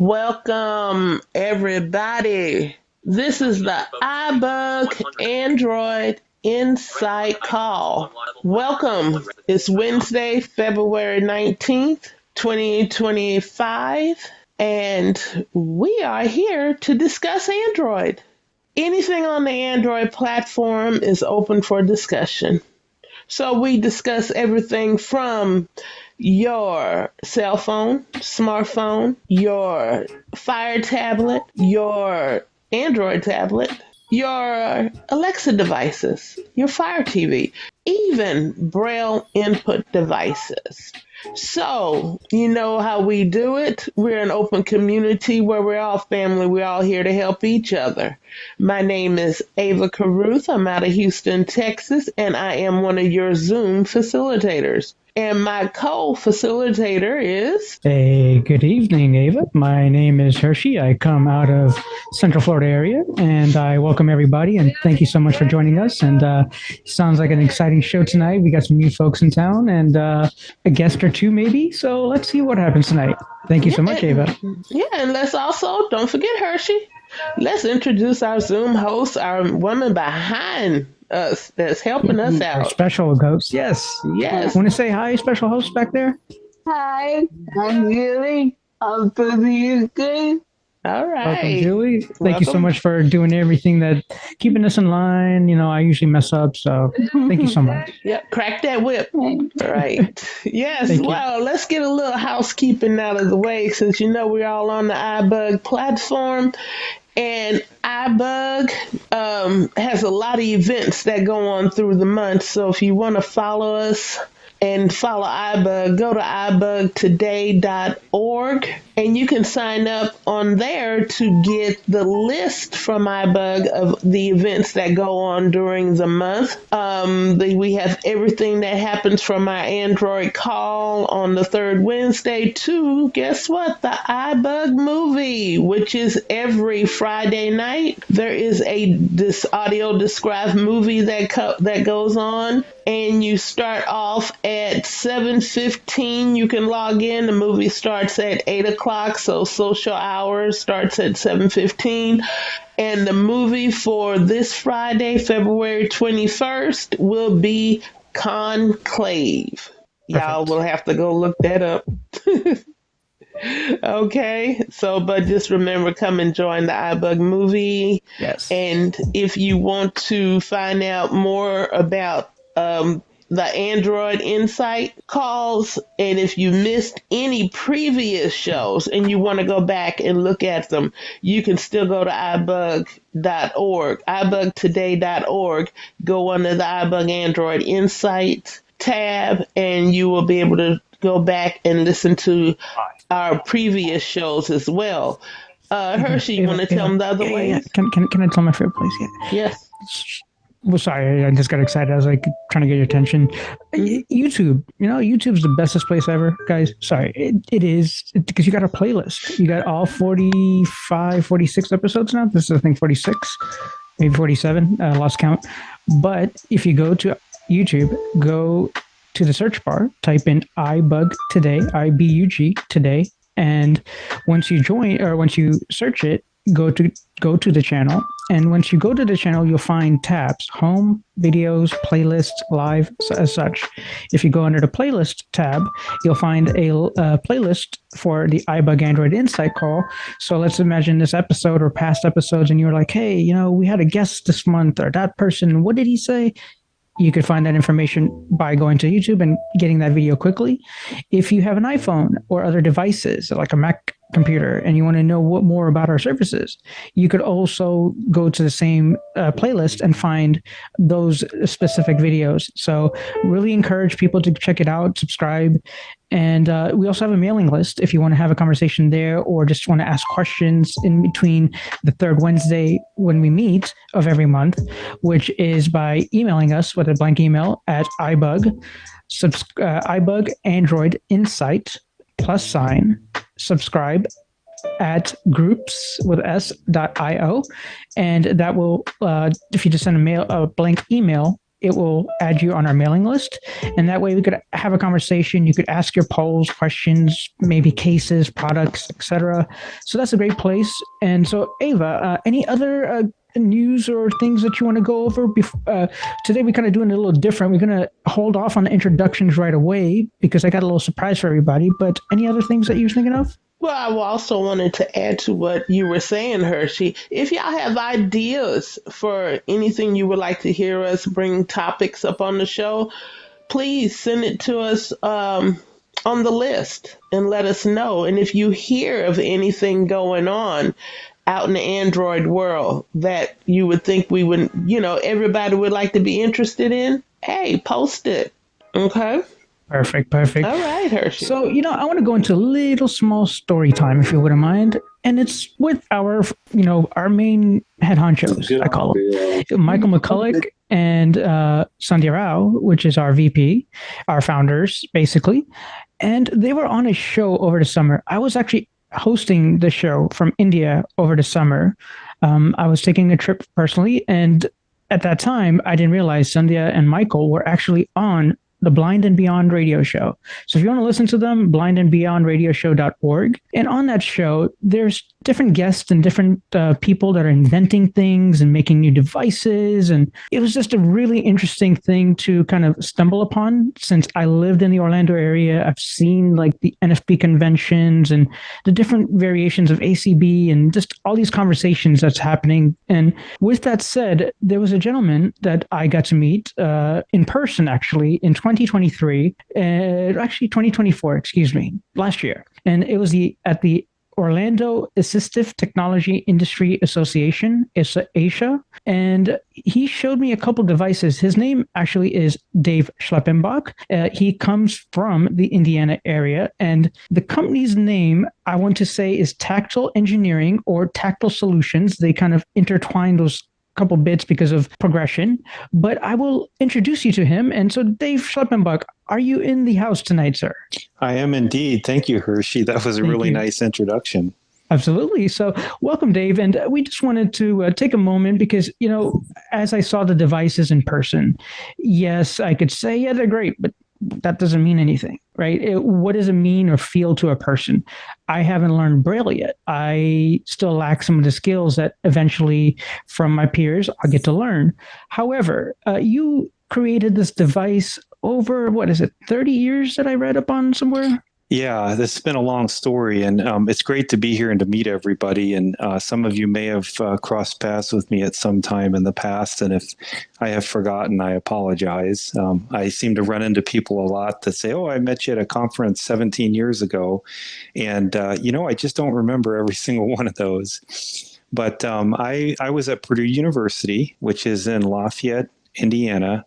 Welcome, everybody. This is the iBug Android Insight Call. Welcome. It's Wednesday, February 19th, 2025, and we are here to discuss Android. Anything on the Android platform is open for discussion. So we discuss everything from your cell phone, smartphone, your Fire tablet, your Android tablet, your Alexa devices, your Fire TV, even Braille input devices. So, you know how we do it. We're an open community where we're all family. We're all here to help each other. My name is Ava Caruth. I'm out of Houston, Texas, and I am one of your Zoom facilitators. And my co-facilitator is... Hey, good evening, Ava. My name is Hershi. I come out of Central Florida area, and I welcome everybody, and thank you so much for joining us. And sounds like an exciting show tonight. We got some new folks in town, and a guest or two maybe. So let's see what happens tonight. Thank you so much, Ava. Yeah, and let's also, don't forget Hershey. Let's introduce our Zoom host, our woman behind us that's helping us out. Our special host, yes. Yes. Want to say hi, special host back there? Hi, I'm Julie. I'm from the UK. All right. Welcome, Julie. Thank you so much for doing everything keeping us in line. You know, I usually mess up, so thank you so much. Yep, crack that whip. Right. Yes, well, let's get a little housekeeping out of the way since you know we're all on the iBug platform. And iBug has a lot of events that go on through the month. So if you want to follow us and follow iBug, go to ibugtoday.org and you can sign up on there to get the list from iBug of the events that go on during the month. We have everything that happens from our Android call on the third Wednesday to, guess what, the iBug movie, which is every Friday night. There is this audio described movie that goes on, and you start off at 7:15. You can log in. The movie starts at 8 o'clock, so social hours starts at 7:15. And the movie for this Friday, February 21st, will be Conclave. Y'all will have to go look that up. Okay, but just remember, come and join the iBug movie. Yes. And if you want to find out more about the Android Insight calls, and if you missed any previous shows and you want to go back and look at them, you can still go to ibug.org, ibugtoday.org, go under the iBug Android Insight tab, and you will be able to go back and listen to our previous shows as well. Hershey, you want to tell them the other ways? Yeah. Can I tell my favorite place? Yeah. Yes. Well, sorry, I just got excited. I was like trying to get your attention. YouTube, YouTube's the bestest place ever, guys. Sorry, it is, because you got a playlist. You got all 45, 46 episodes now. This is, I think, 46, maybe 47, lost count. But if you go to YouTube, go to the search bar, type in iBug Today, IBUG Today, and once you search it, go to the channel, and once you go to the channel, you'll find tabs: home, videos, playlists, live, as such. If you go under the playlist tab, you'll find a playlist for the iBug Android Insight call. So let's imagine this episode or past episodes, and you're like, hey, we had a guest this month, or that person, what did he say? You could find that information by going to YouTube and getting that video quickly. If you have an iPhone or other devices like a Mac computer and you want to know more about our services, you could also go to the same playlist and find those specific videos. So really encourage people to check it out, subscribe. And we also have a mailing list if you want to have a conversation there or just want to ask questions in between the third Wednesday when we meet of every month, which is by emailing us with a blank email at iBug Android Insight +subscribe at groups with s.io. And that will, if you just send a blank email it will add you on our mailing list. And that way we could have a conversation. You could ask your polls, questions, maybe cases, products, etc. So that's a great place. And so, Ava, any other news or things that you want to go over today? We're kind of doing it a little different. We're going to hold off on the introductions right away because I got a little surprise for everybody. But any other things that you're thinking of? Well, I also wanted to add to what you were saying, Hershey. If y'all have ideas for anything you would like to hear us bring topics up on the show, please send it to us on the list and let us know. And if you hear of anything going on out in the Android world that you would think we would, everybody would like to be interested in, hey, post it. Okay? Perfect. All right, Hershey. So, I want to go into a little small story time, if you wouldn't mind. And it's with our main head honchos, I call them. Michael McCulloch and Sandhya Rao, which is our VP, our founders, basically. And they were on a show over the summer. I was actually hosting the show from India over the summer. I was taking a trip personally. And at that time, I didn't realize Sandhya and Michael were actually on the Blind and Beyond radio show. So if you want to listen to them, blindandbeyondradioshow.org. And on that show, there's different guests and different people that are inventing things and making new devices. And it was just a really interesting thing to kind of stumble upon. Since I lived in the Orlando area, I've seen like the NFB conventions and the different variations of ACB and just all these conversations that's happening. And with that said, there was a gentleman that I got to meet in person, actually, in 2023, actually 2024, excuse me, last year. And it was at the Orlando Assistive Technology Industry Association, ASA, and he showed me a couple devices. His name actually is Dave Schleppenbach. He comes from the Indiana area, and the company's name, I want to say, is Tactile Engineering or Tactile Solutions. They kind of intertwine those couple bits because of progression, but I will introduce you to him. And so, Dave Schleppenbach, are you in the house tonight, sir? I am indeed. Thank you, Hershi. That was a really nice introduction. Absolutely. So welcome, Dave. And we just wanted to take a moment because, as I saw the devices in person, yes, I could say, yeah, they're great, but that doesn't mean anything, right? What does it mean or feel to a person? I haven't learned Braille yet. I still lack some of the skills that eventually from my peers I'll get to learn. However, you created this device over, 30 years that I read up on somewhere? Yeah, this has been a long story, and it's great to be here and to meet everybody. And some of you may have crossed paths with me at some time in the past, and if I have forgotten, I apologize. I seem to run into people a lot that say, "Oh, I met you at a conference 17 years ago," and I just don't remember every single one of those. But I was at Purdue University, which is in Lafayette, Indiana,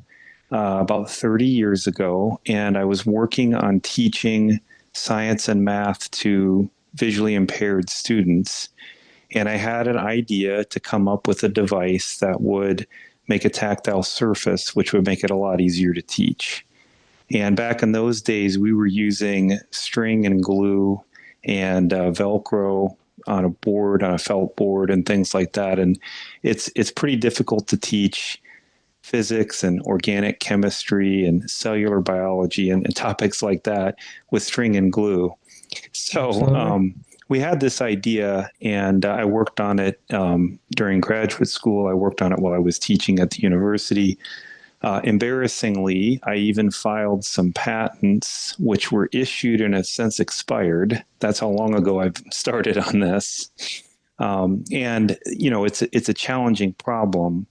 about 30 years ago, and I was working on teaching science and math to visually impaired students. And I had an idea to come up with a device that would make a tactile surface, which would make it a lot easier to teach. And back in those days, we were using string and glue and Velcro on a board, on a felt board and things like that. And it's pretty difficult to teach physics and organic chemistry and cellular biology and topics like that with string and glue. So we had this idea, and I worked on it during graduate school. I worked on it while I was teaching at the university. Embarrassingly, I even filed some patents, which were issued and have since expired. That's how long ago I've started on this. And it's a challenging problem.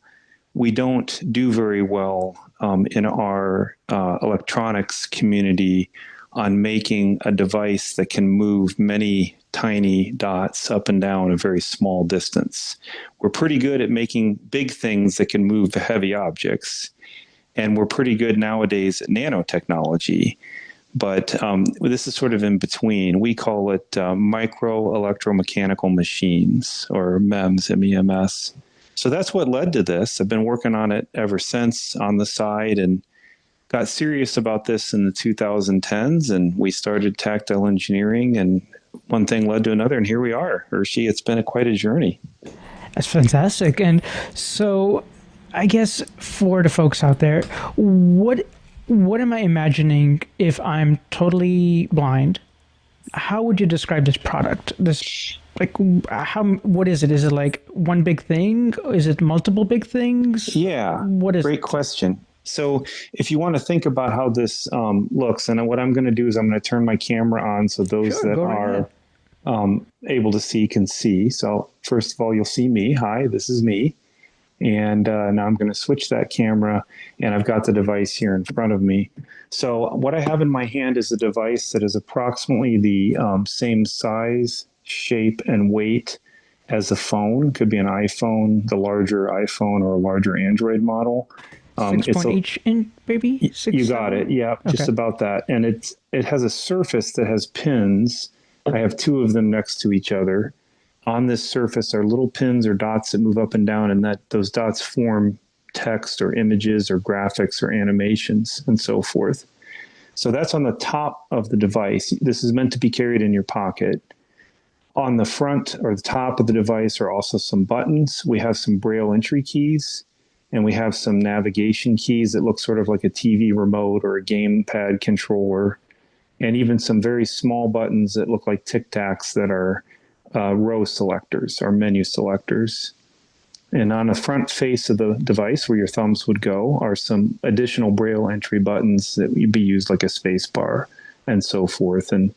We don't do very well in our electronics community on making a device that can move many tiny dots up and down a very small distance. We're pretty good at making big things that can move heavy objects, and we're pretty good nowadays at nanotechnology. But this is sort of in between. We call it micro electromechanical machines, or MEMS, MEMS. So that's what led to this. I've been working on it ever since on the side, and got serious about this in the 2010s, and we started Tactile Engineering, and one thing led to another, and here we are, Hershi. It's been quite a journey. That's fantastic. And so I guess for the folks out there, what am I imagining if I'm totally blind? How would you describe this product? This like how what is it? Is it like one big thing? Is it multiple big things? Yeah, What is great it? question. So, if you want to think about how this looks, and what I'm going to do is I'm going to turn my camera on so those Sure, that go right ahead. are able to see can see. So, first of all, you'll see me. Hi, this is me. And now I'm going to switch that camera, and I've got the device here in front of me. So, what I have in my hand is a device that is approximately the same size, shape, and weight as a phone. Could be an iPhone, the larger iPhone, or a larger Android model. Six It's point a, eight inch, baby. you Six, got it. 7? Yeah, Okay. just about that. And it has a surface that has pins. I have two of them next to each other. On this surface are little pins or dots that move up and down, and that those dots form text or images or graphics or animations and so forth. So that's on the top of the device. This is meant to be carried in your pocket. On the front or the top of the device are also some buttons. We have some Braille entry keys, and we have some navigation keys that look sort of like a TV remote or a gamepad controller, and even some very small buttons that look like Tic Tacs that are row selectors or menu selectors. And on the front face of the device where your thumbs would go are some additional Braille entry buttons that would be used like a space bar and so forth. And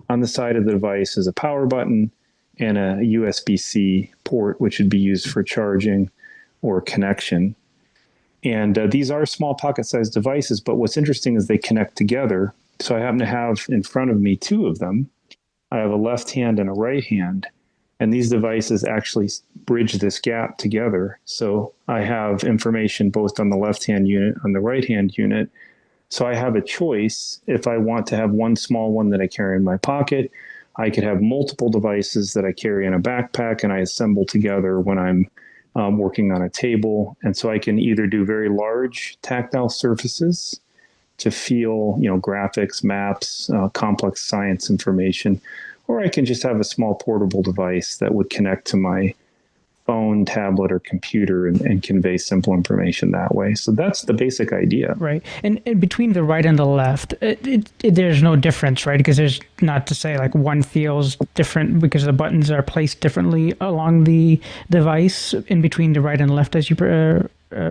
on the side of the device is a power button and a USB-C port, which would be used for charging or connection. And these are small pocket-sized devices, but what's interesting is they connect together. So I happen to have in front of me two of them. I have a left hand and a right hand, and these devices actually bridge this gap together. So I have information both on the left hand unit, on the right hand unit. So I have a choice. If I want to have one small one that I carry in my pocket, I could have multiple devices that I carry in a backpack and I assemble together when I'm working on a table. And so I can either do very large tactile surfaces to feel, graphics, maps, complex science information, or I can just have a small portable device that would connect to my phone, tablet, or computer and convey simple information that way. So that's the basic idea. Right. And between the right and the left, there's no difference, right? Because there's not to say like one feels different because the buttons are placed differently along the device in between the right and left as you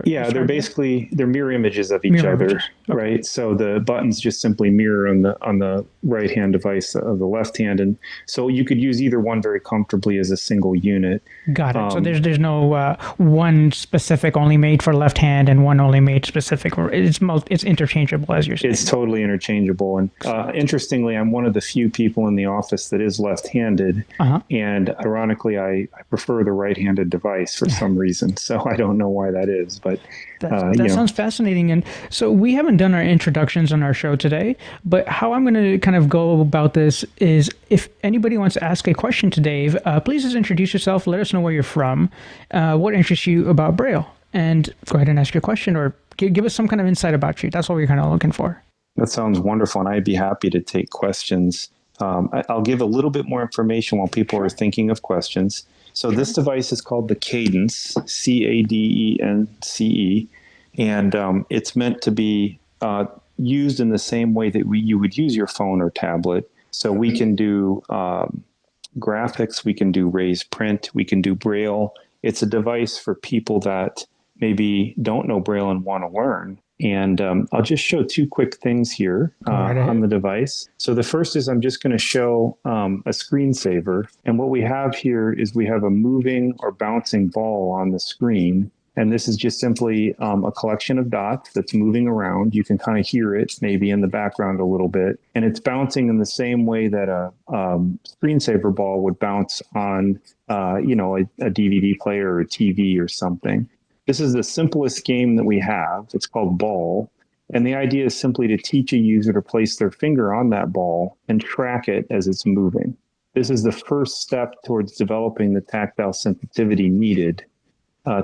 Yeah, they're mirror images of each mirror other, images. Okay. right? So the buttons just simply mirror on the right hand device of the left hand, and so you could use either one very comfortably as a single unit. Got it. So there's no one specific only made for left hand and one only made specific. It's interchangeable, as you're saying. It's totally interchangeable. And interestingly, I'm one of the few people in the office that is left-handed. And ironically, I prefer the right-handed device for some reason. So I don't know why that is. But that sounds fascinating. And so we haven't done our introductions on our show today, but how I'm going to kind of go about this is if anybody wants to ask a question to Dave, please just introduce yourself. Let us know where you're from, what interests you about Braille, and go ahead and ask your question or give us some kind of insight about you. That's what we're kind of looking for. That sounds wonderful, and I'd be happy to take questions. I'll give a little bit more information while people are thinking of questions. So this device is called the Cadence, Cadence, and it's meant to be used in the same way that you would use your phone or tablet. So we can do graphics, we can do raised print, we can do Braille. It's a device for people that maybe don't know Braille and want to learn. And I'll just show two quick things here on the device. So the first is I'm just going to show a screensaver. And what we have here is we have a moving or bouncing ball on the screen. And this is just simply a collection of dots that's moving around. You can kind of hear it maybe in the background a little bit. And it's bouncing in the same way that a screensaver ball would bounce on, a DVD player or a TV or something. This is the simplest game that we have. It's called Ball. And the idea is simply to teach a user to place their finger on that ball and track it as it's moving. This is the first step towards developing the tactile sensitivity needed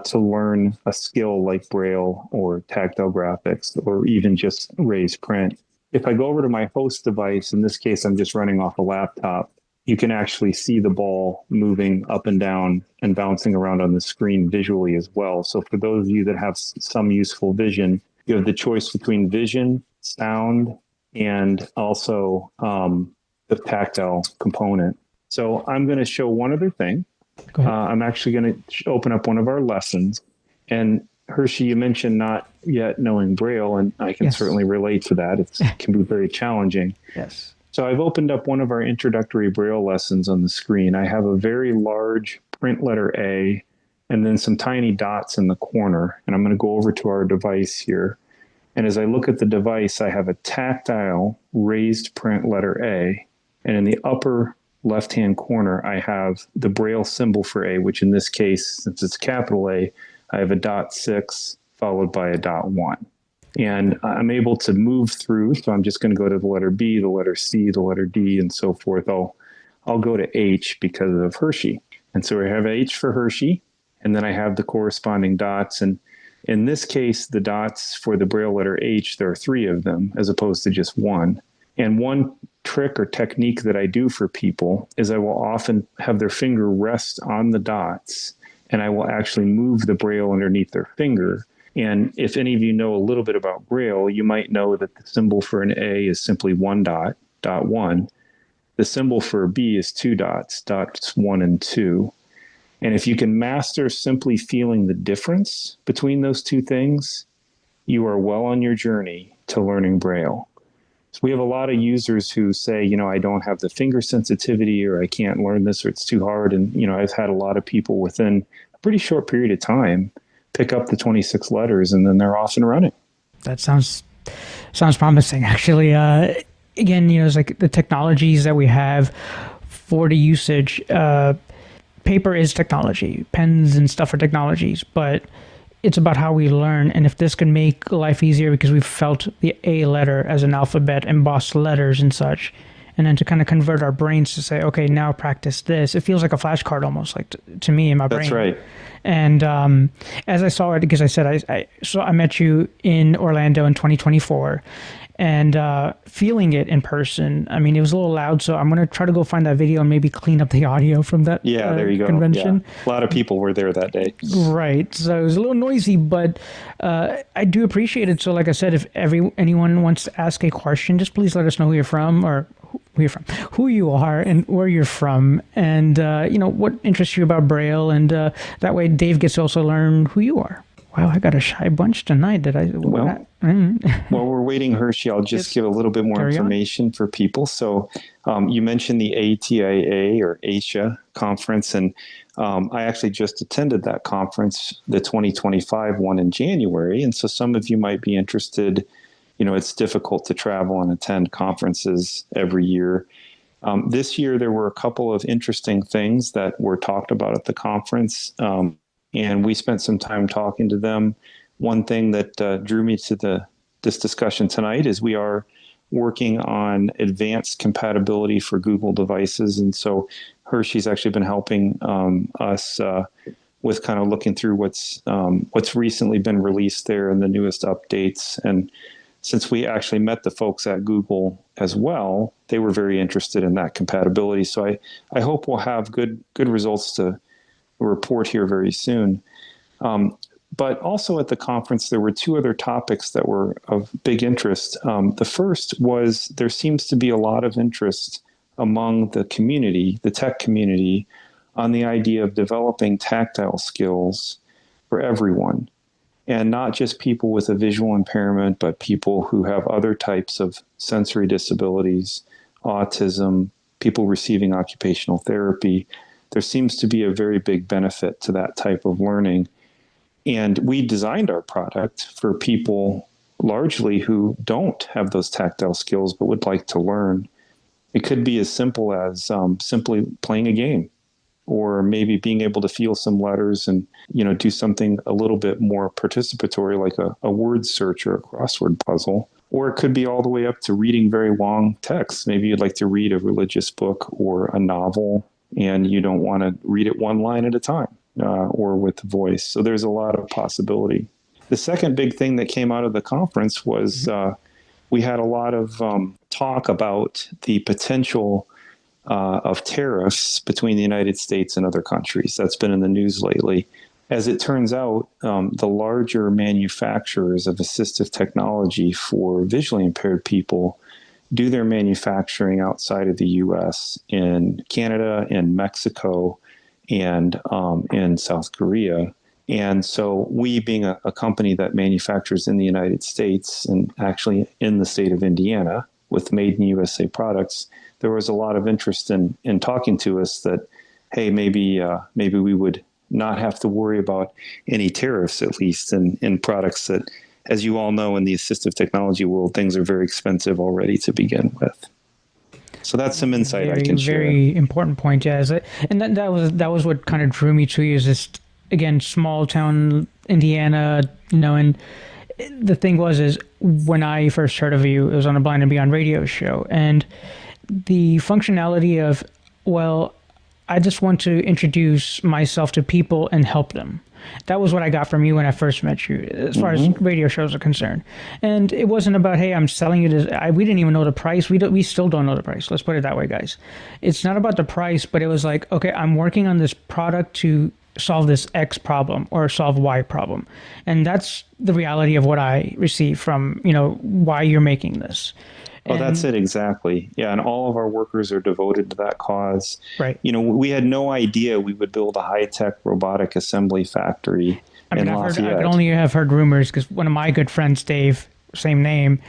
to learn a skill like Braille or tactile graphics or even just raised print. If I go over to my host device, in this case, I'm just running off a laptop, you can actually see the ball moving up and down and bouncing around on the screen visually as well. So for those of you that have some useful vision, you have the choice between vision, sound, and also the tactile component. So I'm going to show one other thing. I'm actually going to open up one of our lessons. And Hershi, you mentioned not yet knowing Braille, and I can certainly relate to that. It can be very challenging. Yes. So I've opened up one of our introductory Braille lessons on the screen. I have a very large print letter A and then some tiny dots in the corner. And I'm going to go over to our device here. And as I look at the device, I have a tactile raised print letter A. And in the upper left-hand corner, I have the Braille symbol for A, which in this case, since it's capital A, I have a .6 followed by a .1. And I'm able to move through. So I'm just going to go to the letter B, the letter C, the letter D, and so forth. I'll go to H because of Hershi. And so I have H for Hershi, and then I have the corresponding dots. And in this case, the dots for the Braille letter H, there are 3 of them as opposed to just 1. And one trick or technique that I do for people is I will often have their finger rest on the dots, and I will actually move the Braille underneath their finger. And if any of you know a little bit about Braille, you might know that the symbol for an A is simply 1 dot, dot 1. The symbol for a B is 2 dots, dots 1 and 2. And if you can master simply feeling the difference between those two things, you are well on your journey to learning Braille. So we have a lot of users who say, I don't have the finger sensitivity, or I can't learn this, or it's too hard. And, I've had a lot of people within a pretty short period of time pick up the 26 letters, and then they're off and running. That sounds promising, actually. Again, it's like the technologies that we have for the usage. Paper is technology. Pens and stuff are technologies, but it's about how we learn. And if this can make life easier because we've felt the A letter as an alphabet, embossed letters and such, and then to kind of convert our brains to say, okay, now practice this. It feels like a flashcard almost, like to me in my brain. That's right. And as I saw it, because I said I met you in Orlando in 2024, and feeling it in person. I mean, it was a little loud, so I'm going to try to go find that video and maybe clean up the audio from that there you go. convention. Yeah. A lot of people were there that day. Right. So it was a little noisy, but I do appreciate it. So like I said, if anyone wants to ask a question, just please let us know who you're from, or who you are and where you're from, and what interests you about Braille, and that way Dave gets to also learn who you are. Wow, I got a shy bunch tonight. While we're waiting, Hershi, I'll just give a little bit more information for people. So you mentioned the ATIA or ASIA conference, and I actually just attended that conference, the 2025 one in January. And so some of you might be interested. It's difficult to travel and attend conferences every year. This year, there were a couple of interesting things that were talked about at the conference, and we spent some time talking to them. One thing that drew me to this discussion tonight is we are working on advanced compatibility for Google devices. And so Hershi's actually been helping us with kind of looking through what's recently been released there and the newest updates. And since we actually met the folks at Google as well, they were very interested in that compatibility. So I hope we'll have good results to report here very soon. But also at the conference, there were 2 other topics that were of big interest. The first was there seems to be a lot of interest among the community, the tech community, on the idea of developing tactile skills for everyone. And not just people with a visual impairment, but people who have other types of sensory disabilities, autism, people receiving occupational therapy. There seems to be a very big benefit to that type of learning. And we designed our product for people largely who don't have those tactile skills but would like to learn. It could be as simple as simply playing a game, or maybe being able to feel some letters and, do something a little bit more participatory, like a word search or a crossword puzzle. Or it could be all the way up to reading very long texts. Maybe you'd like to read a religious book or a novel, and you don't want to read it one line at a time or with voice. So there's a lot of possibility. The second big thing that came out of the conference was we had a lot of talk about the potential of tariffs between the United States and other countries. That's been in the news lately. As it turns out, the larger manufacturers of assistive technology for visually impaired people do their manufacturing outside of the U.S. in Canada and Mexico and in South Korea. And so we, being a company that manufactures in the United States and actually in the state of Indiana with Made in USA products, there was a lot of interest in talking to us that, hey, maybe we would not have to worry about any tariffs, at least in products that, as you all know, in the assistive technology world, things are very expensive already to begin with. So that's some insight I can share. Very important point, Jazz. And that was what kind of drew me to you, is just, again, small town Indiana, and the thing is when I first heard of you, it was on a Blind and Beyond radio show, and the functionality of, well, I just want to introduce myself to people and help them. That was what I got from you when I first met you, as far as radio shows are concerned. And it wasn't about, hey, I'm selling you this. We didn't even know the price. We still don't know the price. Let's put it that way, guys. It's not about the price, but it was like, okay, I'm working on this product to solve this X problem or solve Y problem. And that's the reality of what I receive from, why you're making this. Oh, that's it, exactly. Yeah, and all of our workers are devoted to that cause. Right. We had no idea we would build a high-tech robotic assembly factory in Lafayette. I could only have heard rumors, because one of my good friends, Dave, same name,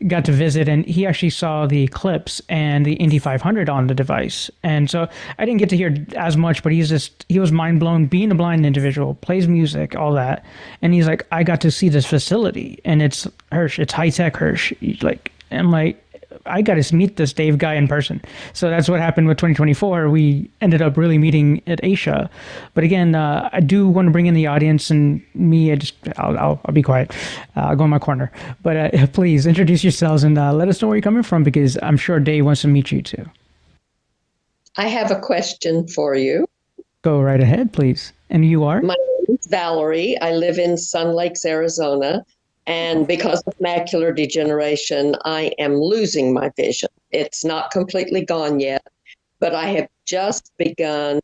got to visit, and he actually saw the Eclipse and the Indy 500 on the device. And so I didn't get to hear as much, but he was mind blown, being a blind individual, plays music, all that. And he's like, I got to see this facility, and it's Hershi, it's high-tech Hershi. I'm like, I got to meet this Dave guy in person. So that's what happened with 2024. We ended up really meeting at Asia. But again, I do want to bring in the audience, and me, I'll be quiet. I'll go in my corner. But please introduce yourselves and let us know where you're coming from, because I'm sure Dave wants to meet you too. I have a question for you. Go right ahead, please. And you are? My name is Valerie. I live in Sun Lakes, Arizona. And because of macular degeneration, I am losing my vision. It's not completely gone yet, but I have just begun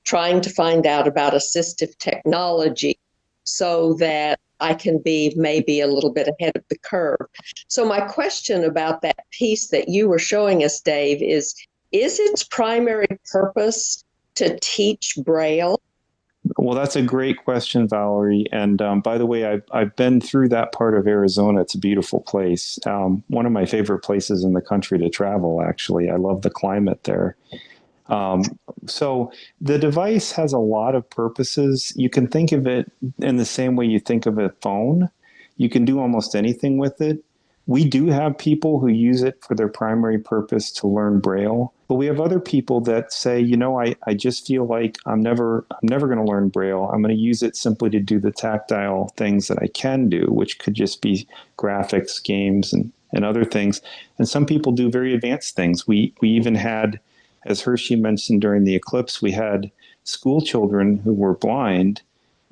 trying to find out about assistive technology so that I can be maybe a little bit ahead of the curve. So my question about that piece that you were showing us, Dave, is its primary purpose to teach Braille? Well, that's a great question, Valerie. And by the way, I've been through that part of Arizona. It's a beautiful place. One of my favorite places in the country to travel, actually. I love the climate there. So the device has a lot of purposes. You can think of it in the same way you think of a phone. You can do almost anything with it. We do have people who use it for their primary purpose to learn Braille, but we have other people that say, I just feel like I'm never going to learn Braille. I'm going to use it simply to do the tactile things that I can do, which could just be graphics, games, and other things. And some people do very advanced things. We even had, as Hershi mentioned during the eclipse, we had school children who were blind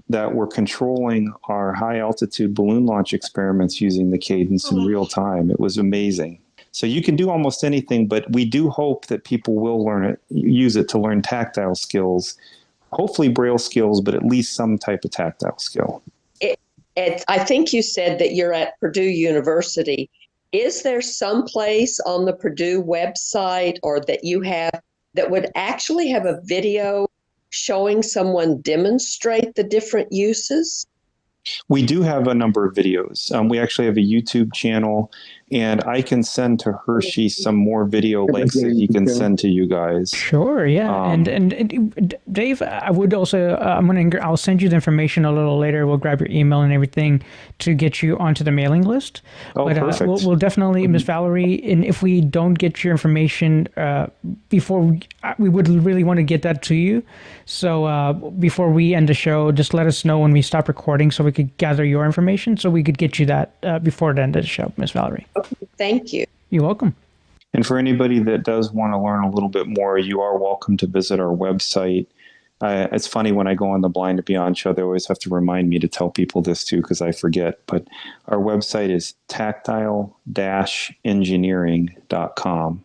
that were controlling our high altitude balloon launch experiments using the cadence in real time. It was amazing. So you can do almost anything, but we do hope that people will use it to learn tactile skills, hopefully Braille skills, but at least some type of tactile skill. I think you said that you're at Purdue University. Is there some place on the Purdue website or that you have that would actually have a video showing someone demonstrate the different uses? We do have a number of videos. We actually have a YouTube channel, and I can send to Hershi some more video links that he can send to you guys. Sure, yeah. And Dave, I would also I'll send you the information a little later. We'll grab your email and everything to get you onto the mailing list. Oh, but perfect. We'll definitely, Miss Valerie, and if we don't get your information before, we would really want to get that to you. So before we end the show, just let us know when we stop recording so we could gather your information so we could get you that before the end of the show, Miss Valerie. Okay, thank you. You're welcome. And for anybody that does want to learn a little bit more, you are welcome to visit our website. It's funny, when I go on the Blind and Beyond show, they always have to remind me to tell people this too, because I forget. But our website is tactile-engineering.com.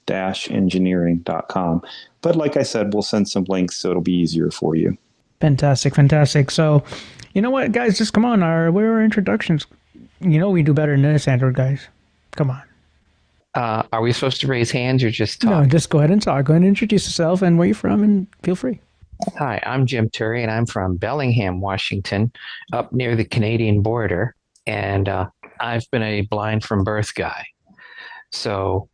Tactile-engineering.com. But like I said, we'll send some links so it'll be easier for you. Fantastic, fantastic. So, you know what, guys? Just come on. Where are introductions? You know we do better than this, Android guys. Come on. Are we supposed to raise hands or just talk? No, just go ahead and talk. Go ahead and introduce yourself and where you're from, and feel free. Hi, I'm Jim Turry, and I'm from Bellingham, Washington, up near the Canadian border. And I've been a blind from birth guy. So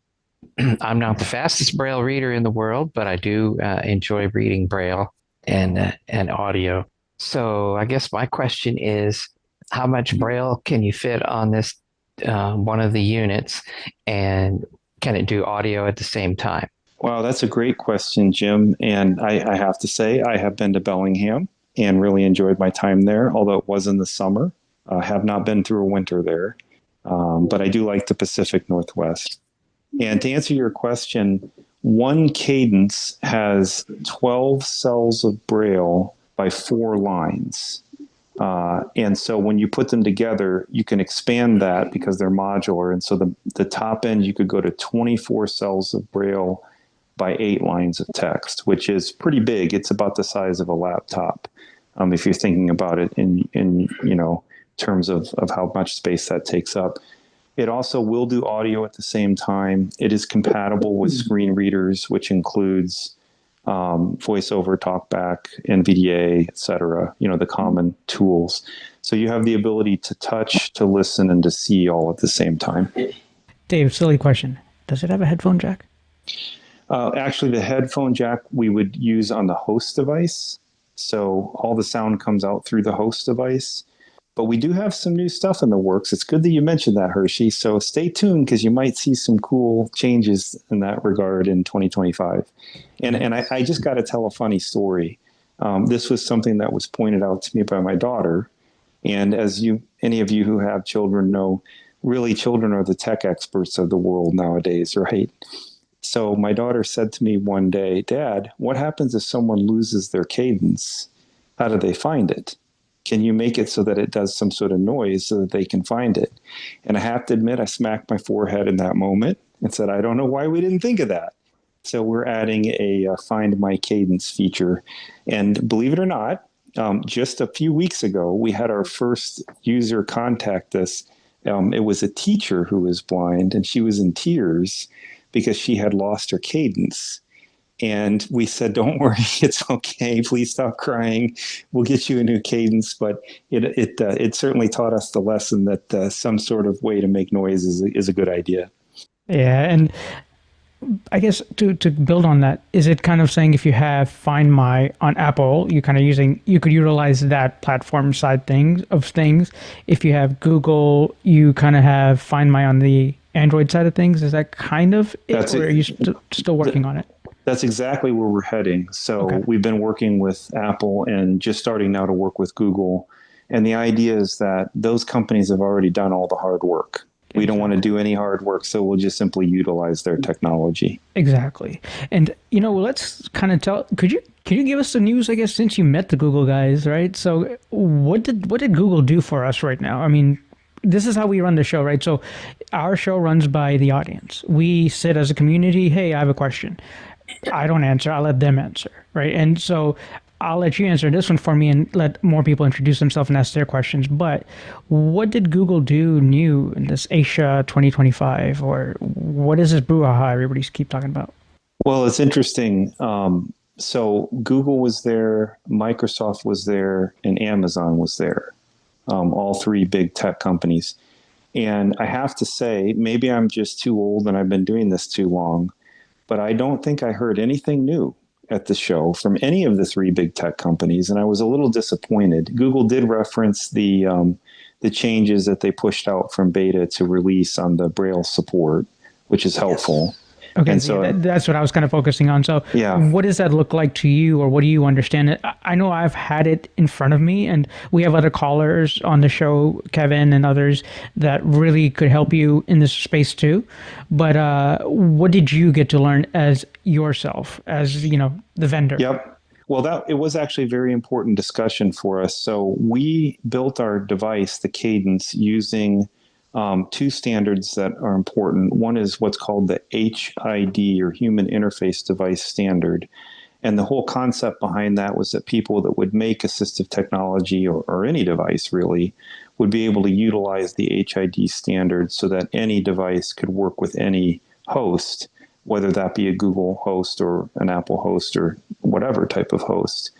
I'm not the fastest Braille reader in the world, but I do enjoy reading Braille and audio. So I guess my question is, how much Braille can you fit on this one of the units, and can it do audio at the same time? Wow, that's a great question, Jim. And I have to say, I have been to Bellingham and really enjoyed my time there, although it was in the summer. I have not been through a winter there, but I do like the Pacific Northwest. And to answer your question, one cadence has 12 cells of Braille by 4 lines. And so when you put them together, you can expand that because they're modular. And so the top end, you could go to 24 cells of Braille by 8 lines of text, which is pretty big. It's about the size of a laptop. If you're thinking about it in terms of how much space that takes up. It also will do audio at the same time. It is compatible with screen readers, which includes voiceover, talkback, NVDA, et cetera, the common tools. So you have the ability to touch, to listen, and to see all at the same time. Dave, silly question. Does it have a headphone jack? Actually, the headphone jack we would use on the host device. So all the sound comes out through the host device. But we do have some new stuff in the works. It's good that you mentioned that, Hershi. So stay tuned because you might see some cool changes in that regard in 2025. And I just got to tell a funny story. This was something that was pointed out to me by my daughter. And as any of you who have children know, really children are the tech experts of the world nowadays, right? So my daughter said to me one day, "Dad, what happens if someone loses their cadence? How do they find it? Can you make it so that it does some sort of noise so that they can find it?" And I have to admit, I smacked my forehead in that moment and said, I don't know why we didn't think of that. So we're adding a Find My Cadence feature. And believe it or not, just a few weeks ago, we had our first user contact us. It was a teacher who was blind, and she was in tears because she had lost her cadence. And we said, don't worry, it's okay. Please stop crying. We'll get you a new cadence. But it certainly taught us the lesson that some sort of way to make noise is a good idea. Yeah, and I guess to build on that, is it kind of saying if you have Find My on Apple, you could utilize that platform side of things. If you have Google, you kind of have Find My on the Android side of things. Is that kind of it, or are you still working on it? That's exactly where we're heading. So We've been working with Apple and just starting now to work with Google. And the idea is that those companies have already done all the hard work. We don't want to do any hard work, so we'll just simply utilize their technology. Exactly. And, let's kind of can you give us the news, I guess, since you met the Google guys, right? So what did Google do for us right now? I mean, this is how we run the show, right? So our show runs by the audience. We sit as a community. Hey, I have a question. I don't answer. I'll let them answer, right? And so I'll let you answer this one for me and let more people introduce themselves and ask their questions. But what did Google do new in this Asia 2025? Or what is this brouhaha everybody's keep talking about? Well, it's interesting. So Google was there, Microsoft was there, and Amazon was there. All 3 big tech companies. And I have to say, maybe I'm just too old and I've been doing this too long, but I don't think I heard anything new at the show from any of the 3 big tech companies, and I was a little disappointed. Google did reference the changes that they pushed out from beta to release on the Braille support, which is helpful. Yes. Okay, and so that's what I was kind of focusing on. So yeah. What does that look like to you, or what do you understand? I know I've had it in front of me, and we have other callers on the show, Kevin and others, that really could help you in this space too. But what did you get to learn as yourself, as the vendor? Yep. Well, it was actually a very important discussion for us. So we built our device, the Cadence, using two standards that are important. One is what's called the HID, or Human Interface Device Standard. And the whole concept behind that was that people that would make assistive technology, or any device really, would be able to utilize the HID standard so that any device could work with any host, whether that be a Google host or an Apple host or whatever type of host.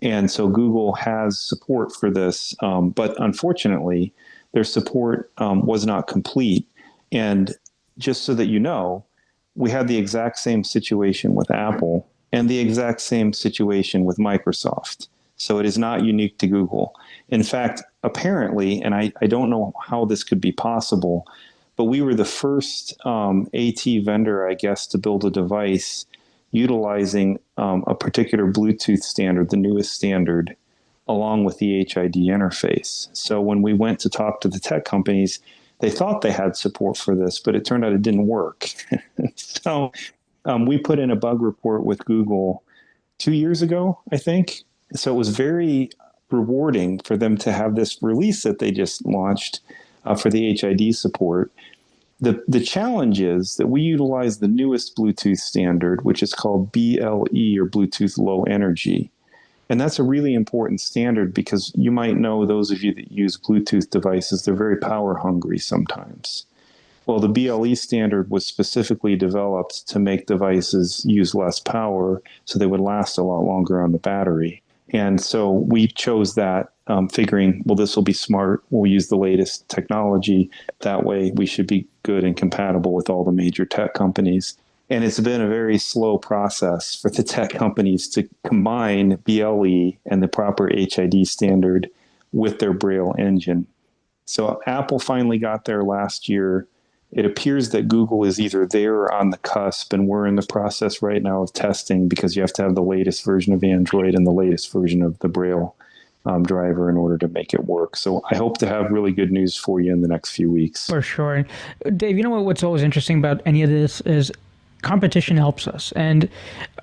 And so Google has support for this, but unfortunately, their support was not complete. And just so that you know, we had the exact same situation with Apple and the exact same situation with Microsoft. So it is not unique to Google. In fact, apparently, and I don't know how this could be possible, but we were the first AT vendor, I guess, to build a device utilizing a particular Bluetooth standard, the newest standard, along with the HID interface. So when we went to talk to the tech companies, they thought they had support for this, but it turned out it didn't work. So we put in a bug report with Google 2 years ago, I think. So it was very rewarding for them to have this release that they just launched for the HID support. The challenge is that we utilize the newest Bluetooth standard, which is called BLE, or Bluetooth Low Energy. And that's a really important standard because you might know, those of you that use Bluetooth devices, they're very power hungry sometimes. Well, the BLE standard was specifically developed to make devices use less power so they would last a lot longer on the battery. And so we chose that, figuring, well, this will be smart. We'll use the latest technology. That way we should be good and compatible with all the major tech companies. And it's been a very slow process for the tech companies to combine BLE and the proper HID standard with their Braille engine. So Apple finally got there last year. It appears that Google is either there or on the cusp, and we're in the process right now of testing, because you have to have the latest version of Android and the latest version of the Braille driver in order to make it work. So I hope to have really good news for you in the next few weeks. For sure. Dave, you know what's always interesting about any of this is competition helps us. And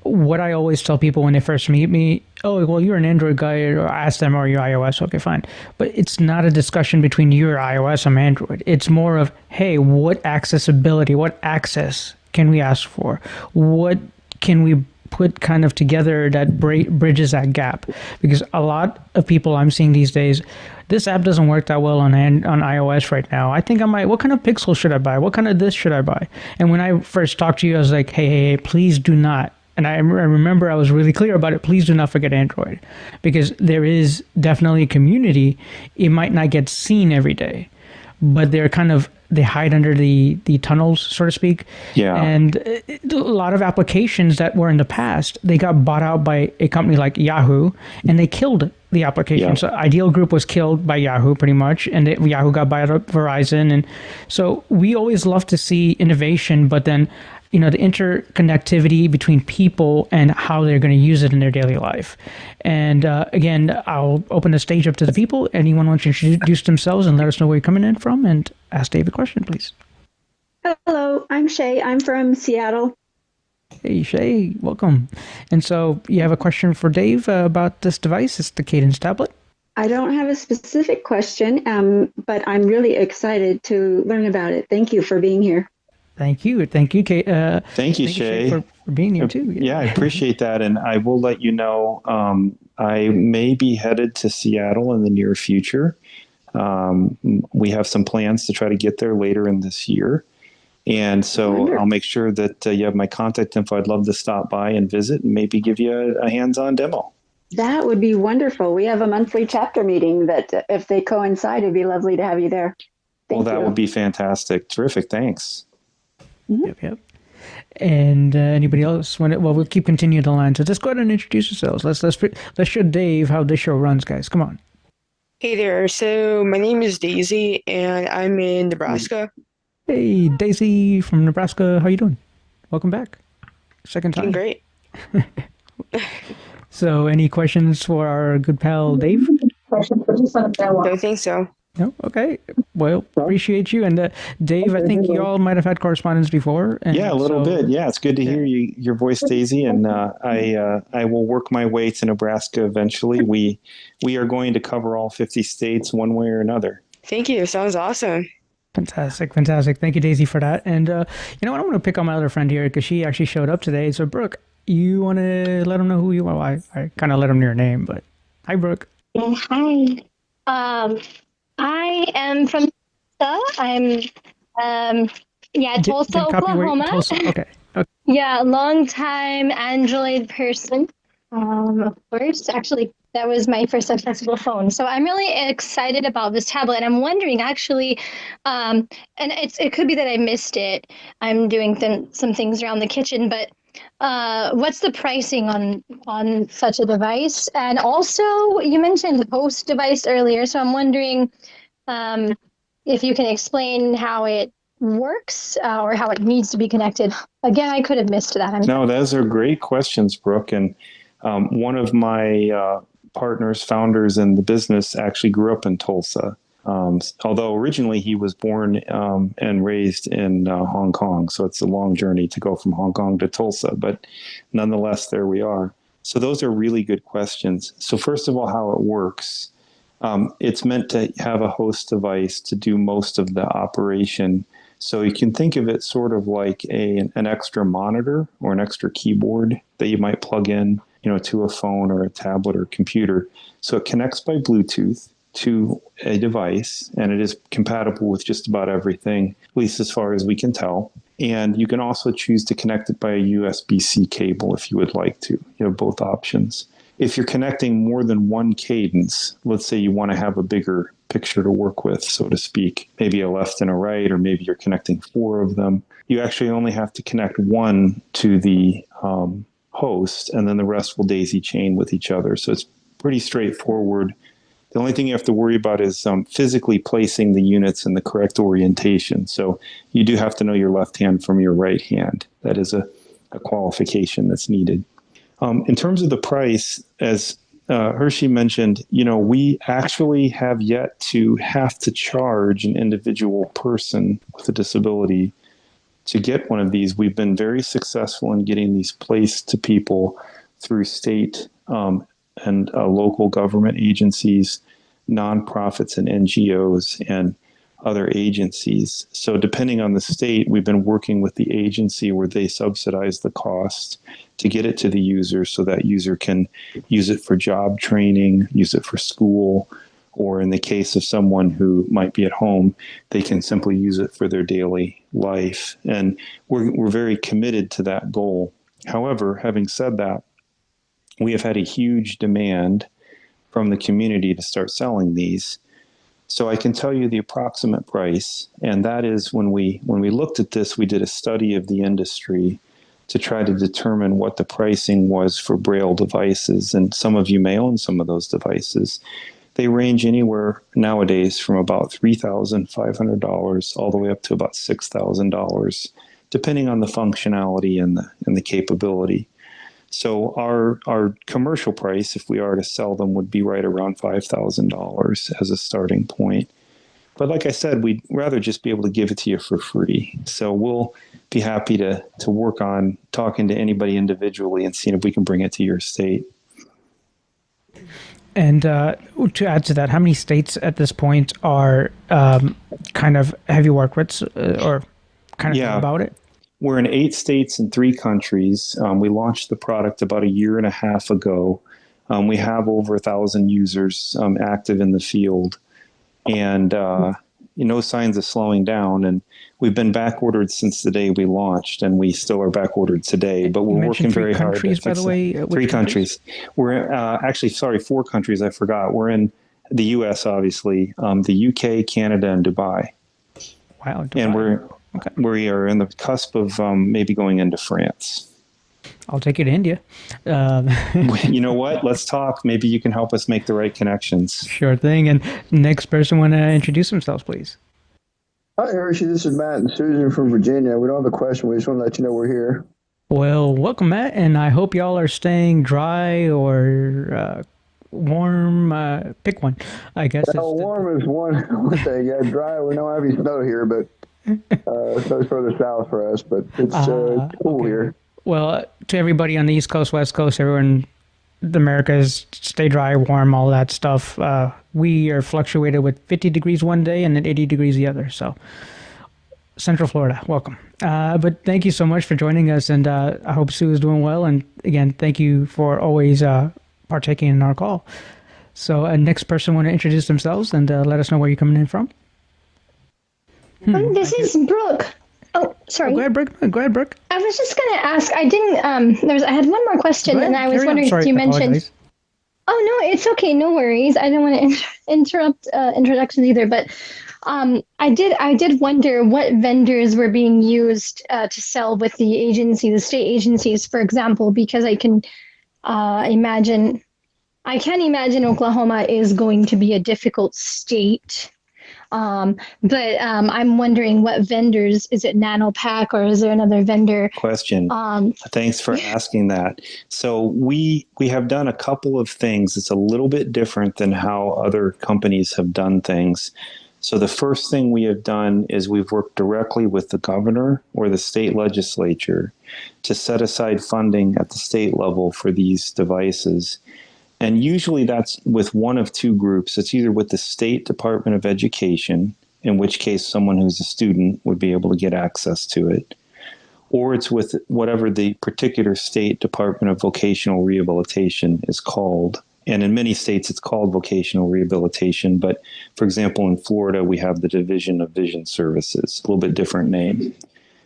what I always tell people when they first meet me, oh, well, you're an Android guy, or I ask them, are you iOS? Okay, fine. But it's not a discussion between you or iOS, I'm Android. It's more of, hey, what accessibility, what access can we ask for? What can we put kind of together that bridges that gap? Because a lot of people I'm seeing these days, this app doesn't work that well on iOS right now. I think I might, what kind of pixel should I buy? What kind of this should I buy? And when I first talked to you, I was like, hey, please do not. And I remember I was really clear about it. Please do not forget Android, because there is definitely a community. It might not get seen every day, but they're kind of, they hide under the tunnels, so to speak. Yeah. And a lot of applications that were in the past, they got bought out by a company like Yahoo, and they killed the application. Yeah. So Ideal Group was killed by Yahoo pretty much, and Yahoo got bought out by Verizon. And so we always love to see innovation, but then, you know, the interconnectivity between people and how they're going to use it in their daily life. And again, I'll open the stage up to the people. Anyone wants to introduce themselves and let us know where you're coming in from, and ask Dave a question, please. Hello, I'm Shay. I'm from Seattle. Hey, Shay, welcome. And so you have a question for Dave about this device. It's the Cadence tablet. I don't have a specific question, but I'm really excited to learn about it. Thank you for being here. Thank you. Thank you, Kate. Thank you, Shay, for being here too. Yeah, I appreciate that. And I will let you know, I may be headed to Seattle in the near future. We have some plans to try to get there later in this year. And so I'll make sure that you have my contact info. I'd love to stop by and visit and maybe give you a hands-on demo. That would be wonderful. We have a monthly chapter meeting that if they coincide, it'd be lovely to have you there. Well, that would be fantastic. Terrific. Thanks. Mm-hmm. Yep. And anybody else? We'll keep continuing the line. So just go ahead and introduce yourselves. Let's show Dave how this show runs, guys. Come on. Hey there. So my name is Daisy, and I'm in Nebraska. Hey, Daisy from Nebraska. How you doing? Welcome back. Second time. Doing great. So, any questions for our good pal Dave? Don't think so. No? Okay. Well, appreciate you. And Dave, I think you all might have had correspondence before. And yeah, a little bit. Yeah, it's good to hear your voice, Daisy. And I will work my way to Nebraska eventually. We are going to cover all 50 states one way or another. Thank you. Sounds awesome. Fantastic, fantastic. Thank you, Daisy, for that. And you know what? I'm going to pick on my other friend here because she actually showed up today. So, Brooke, you want to let them know who you are? Well, I kind of let them know your name, but hi, Brooke. Hi. Um, I am from Tulsa. Tulsa, Didn't copy where Oklahoma. Tulsa. Okay. Okay. Yeah, long time Android person. Of course, actually, that was my first accessible phone. So I'm really excited about this tablet, and I'm wondering actually, and it could be that I missed it. I'm doing some things around the kitchen, but what's the pricing on such a device? And also, you mentioned host device earlier, so I'm wondering if you can explain how it works or how it needs to be connected. Again, I could have missed that. No, those are great questions, Brooke. And one of my partners, founders in the business, actually grew up in Tulsa. Although originally he was born and raised in Hong Kong. So it's a long journey to go from Hong Kong to Tulsa. But nonetheless, there we are. So those are really good questions. So first of all, how it works. It's meant to have a host device to do most of the operation. So you can think of it sort of like an extra monitor or an extra keyboard that you might plug in, to a phone or a tablet or computer. So it connects by Bluetooth to a device, and it is compatible with just about everything, at least as far as we can tell. And you can also choose to connect it by a USB-C cable if you would like to. You have both options. If you're connecting more than one cadence, let's say you want to have a bigger picture to work with, so to speak, maybe a left and a right, or maybe you're connecting 4 of them, you actually only have to connect one to the host, and then the rest will daisy chain with each other. So it's pretty straightforward. The only thing you have to worry about is physically placing the units in the correct orientation. So you do have to know your left hand from your right hand. That is a qualification that's needed. In terms of the price, as Hershi mentioned, we actually have yet to have to charge an individual person with a disability to get one of these. We've been very successful in getting these placed to people through state and local government agencies, nonprofits and NGOs, and other agencies. So depending on the state, we've been working with the agency where they subsidize the cost to get it to the user so that user can use it for job training, use it for school, or in the case of someone who might be at home, they can simply use it for their daily life. And we're very committed to that goal. However, having said that, we have had a huge demand from the community to start selling these. So I can tell you the approximate price, and that is when we looked at this, we did a study of the industry to try to determine what the pricing was for Braille devices. And some of you may own some of those devices. They range anywhere nowadays from about $3,500 all the way up to about $6,000, depending on the functionality and the capability. So our commercial price, if we are to sell them, would be right around $5,000 as a starting point. But like I said, we'd rather just be able to give it to you for free. So we'll be happy to work on talking to anybody individually and seeing if we can bring it to your state. And to add to that, how many states at this point are kind of have you worked with or kind of know about it? We're in 8 states and 3 countries. We launched the product about a year and a half ago. We have over 1,000 users active in the field, and no signs of slowing down. And we've been back ordered since the day we launched, and we still are back ordered today. But we're working very hard. 3 countries, by the way. 3 countries. We're actually 4 countries. I forgot. We're in the U.S. obviously, the U.K., Canada, and Dubai. Wow. Dubai. And we are in the cusp of maybe going into France. I'll take you to India. You know what? Let's talk. Maybe you can help us make the right connections. Sure thing. And next person want to introduce themselves, please. Hi, Hershi. This is Matt and Susan from Virginia. We don't have a question. We just want to let you know we're here. Well, welcome, Matt. And I hope y'all are staying dry or warm. Pick one, I guess. Well, warm is one thing. Yeah, dry. We don't have any snow here, but snow's further south for us. But it's cool here. Well, to everybody on the East Coast, West Coast, everyone the Americas stay dry, warm, all that stuff. We are fluctuated with 50 degrees one day and then 80 degrees the other. So Central Florida, welcome. But thank you so much for joining us, and I hope Sue is doing well. And again, thank you for always partaking in our call. So next person want to introduce themselves and let us know where you're coming in from. This is Brooke. Oh, sorry. Go ahead, Brooke. I was just going to ask. I didn't. I had one more question, and I was wondering if you mentioned. Oh no, it's okay. No worries. I don't want to interrupt introductions either, but I did wonder what vendors were being used to sell with the state agencies, for example, because I can imagine. I can imagine Oklahoma is going to be a difficult state. But I'm wondering what vendors, is it NanoPack or is there another vendor? Question. Thanks for asking that. So we have done a couple of things. It's a little bit different than how other companies have done things. So the first thing we have done is we've worked directly with the governor or the state legislature to set aside funding at the state level for these devices. And usually that's with one of two groups. It's either with the State Department of Education, in which case someone who's a student would be able to get access to it, or it's with whatever the particular State Department of Vocational Rehabilitation is called. And in many states, it's called vocational rehabilitation. But for example, in Florida, we have the Division of Vision Services, a little bit different name.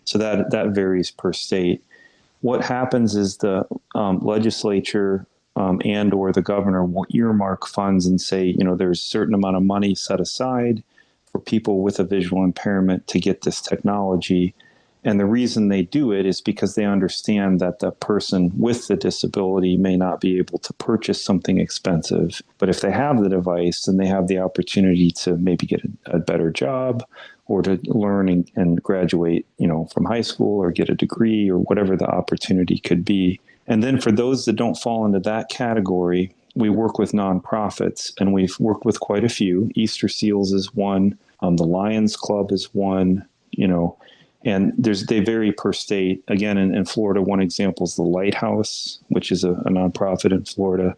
So that varies per state. What happens is the legislature and or the governor will earmark funds and say, there's a certain amount of money set aside for people with a visual impairment to get this technology. And the reason they do it is because they understand that the person with the disability may not be able to purchase something expensive. But if they have the device, then they have the opportunity to maybe get a better job or to learn and graduate, from high school or get a degree or whatever the opportunity could be. And then for those that don't fall into that category, we work with nonprofits, and we've worked with quite a few. Easter Seals is one. The Lions Club is one, and they vary per state. Again, in Florida, one example is the Lighthouse, which is a nonprofit in Florida.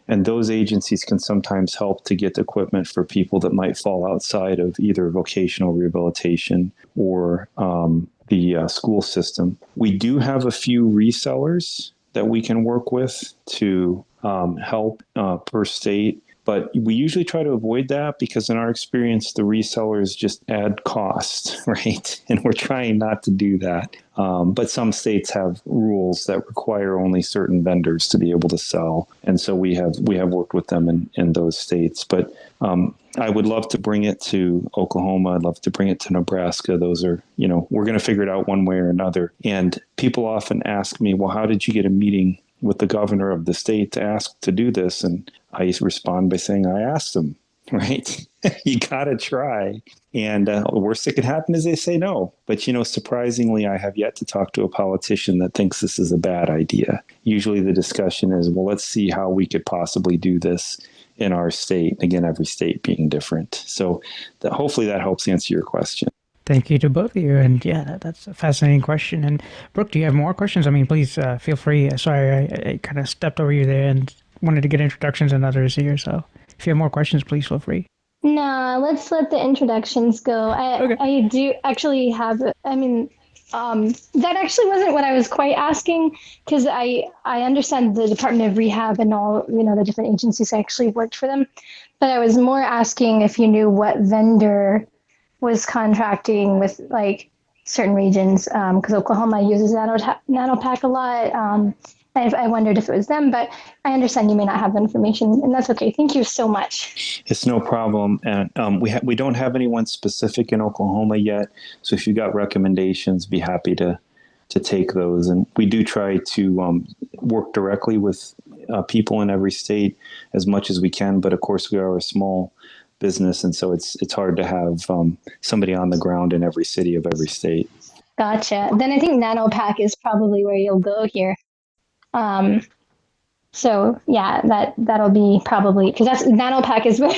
And those agencies can sometimes help to get equipment for people that might fall outside of either vocational rehabilitation or the school system. We do have a few resellers that we can work with to help per state. But we usually try to avoid that because in our experience, the resellers just add cost, right? And we're trying not to do that. But some states have rules that require only certain vendors to be able to sell. And so we have worked with them in those states. But I would love to bring it to Oklahoma. I'd love to bring it to Nebraska. Those are, we're going to figure it out one way or another. And people often ask me, well, how did you get a meeting with the governor of the state to ask to do this? And I respond by saying, I asked them, right? You got to try. And the worst that could happen is they say no. But, surprisingly, I have yet to talk to a politician that thinks this is a bad idea. Usually the discussion is, well, let's see how we could possibly do this in our state. Again, every state being different. So hopefully that helps answer your question. Thank you to both of you. And yeah, that's a fascinating question. And Brooke, do you have more questions? I mean, please feel free. Sorry, I kind of stepped over you there and wanted to get introductions and others here. So if you have more questions, please feel free. No, let's let the introductions go. I do actually have, that actually wasn't what I was quite asking, because I understand the Department of Rehab and all, the different agencies. I actually worked for them. But I was more asking if you knew what vendor was contracting with certain regions, because Oklahoma uses NanoPack a lot. I wondered if it was them, but I understand you may not have the information, and that's okay. Thank you so much. It's no problem. And we don't have anyone specific in Oklahoma yet. So if you got recommendations, be happy to take those. And we do try to work directly with people in every state as much as we can. But of course, we are a small business, and so it's hard to have somebody on the ground in every city of every state. Gotcha. Then I think NanoPack is probably where you'll go here. So yeah, that'll be probably, because NanoPack is where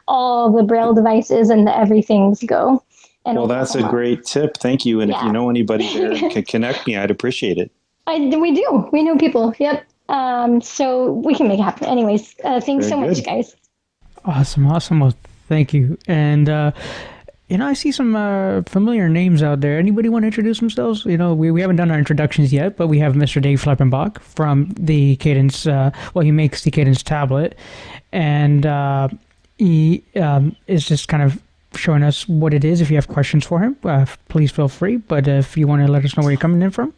all the Braille devices and the everythings go. Well, that's a great tip. Thank you. And if you know anybody there can connect me, I'd appreciate it. We do. We know people. Yep. So we can make it happen. Anyways, thanks so much, guys. Awesome. Well, thank you. And I see some familiar names out there. Anybody want to introduce themselves? We haven't done our introductions yet, but we have Mr. Dave Schleppenbach from the Cadence. He makes the Cadence tablet, and he is just kind of showing us what it is. If you have questions for him, please feel free. But if you want to let us know where you're coming in from.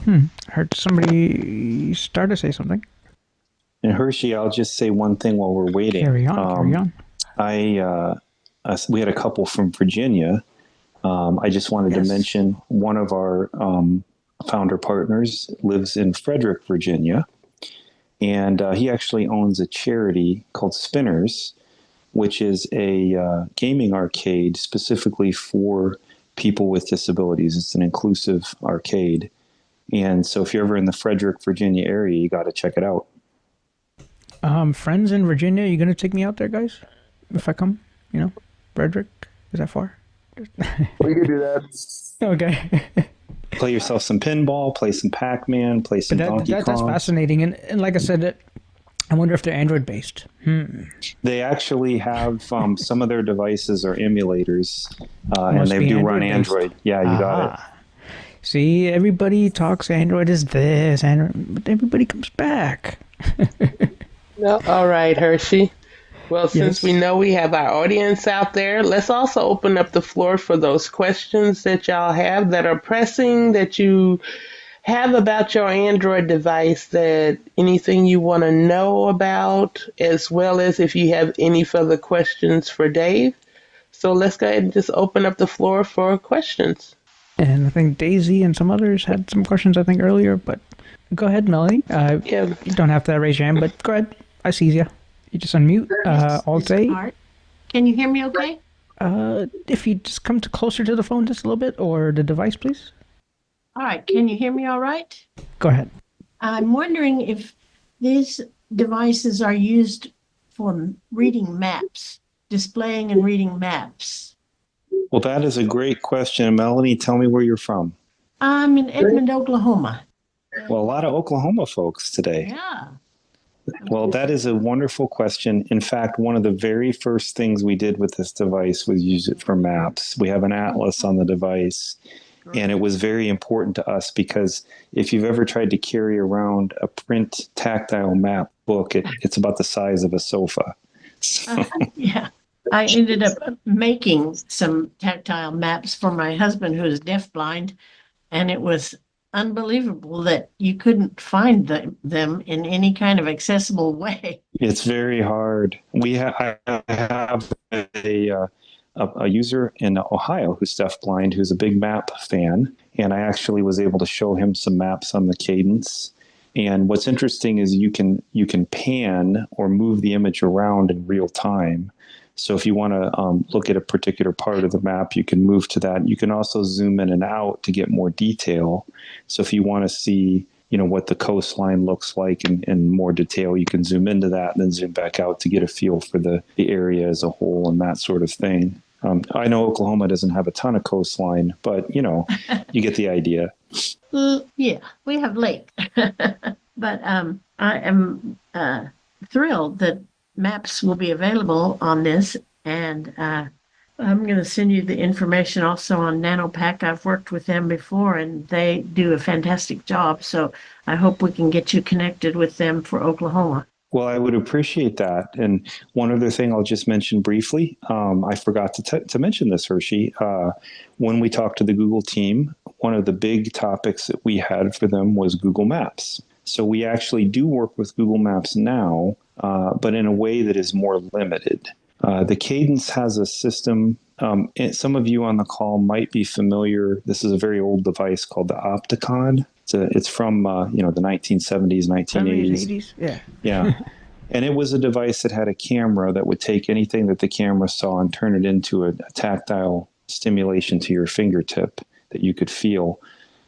I heard somebody start to say something. And Hershi, I'll just say one thing while we're waiting. Carry on. We had a couple from Virginia. I just wanted to mention one of our founder partners lives in Frederick, Virginia, and he actually owns a charity called Spinners, which is a gaming arcade specifically for people with disabilities. It's an inclusive arcade. And so if you're ever in the Frederick, Virginia area, you got to check it out. Friends in Virginia, you going to take me out there, guys? If I come, Frederick, is that far? We can do that. Okay. Play yourself some pinball, play some Pac-Man, play some Donkey Kong. That's fascinating. And like I said, I wonder if they're Android-based. They actually have some of their devices are emulators, and they do run Android. Yeah, you got it. See, everybody talks Android is this, but everybody comes back. No, all right, Hershi. Well, since we know we have our audience out there, let's also open up the floor for those questions that y'all have that are pressing, that you have about your Android device, that anything you want to know about, as well as if you have any further questions for Dave. So let's go ahead and just open up the floor for questions. And I think Daisy and some others had some questions, I think, earlier, but go ahead, Melanie. You don't have to raise your hand, but go ahead. I see you. You just unmute. Alt-A. Can you hear me okay? If you just come closer to the phone just a little bit, or the device, please. All right. Can you hear me all right? Go ahead. I'm wondering if these devices are used for reading maps, displaying and reading maps. Well, that is a great question. Melanie, tell me where you're from. I'm in Edmond, Oklahoma. Well, a lot of Oklahoma folks today. Yeah. Well, that is a wonderful question. In fact, one of the very first things we did with this device was use it for maps. We have an atlas on the device, and it was very important to us because if you've ever tried to carry around a print tactile map book, it's about the size of a sofa. Yeah. I ended up making some tactile maps for my husband, who is deafblind, and it was unbelievable that you couldn't find them in any kind of accessible way. It's very hard. I have a user in Ohio who's deafblind, who's a big map fan, and I actually was able to show him some maps on the Cadence. And what's interesting is you can pan or move the image around in real time. So if you want to look at a particular part of the map, you can move to that. You can also zoom in and out to get more detail. So if you want to see, what the coastline looks like in more detail, you can zoom into that and then zoom back out to get a feel for the area as a whole and that sort of thing. I know Oklahoma doesn't have a ton of coastline, but, you get the idea. Yeah, we have lake. But I am thrilled that maps will be available on this, and I'm going to send you the information also on NanoPack. I've worked with them before, and they do a fantastic job, so I hope we can get you connected with them for Oklahoma. Well, I would appreciate that. And one other thing I'll just mention briefly, I forgot to mention this, Hershi. When we talked to the Google team, one of the big topics that we had for them was Google Maps. So we actually do work with Google Maps now, but in a way that is more limited. The Cadence has a system. Some of you on the call might be familiar. This is a very old device called the Opticon. It's from the 1970s, 1980s. 80s? Yeah. And it was a device that had a camera that would take anything that the camera saw and turn it into a tactile stimulation to your fingertip that you could feel.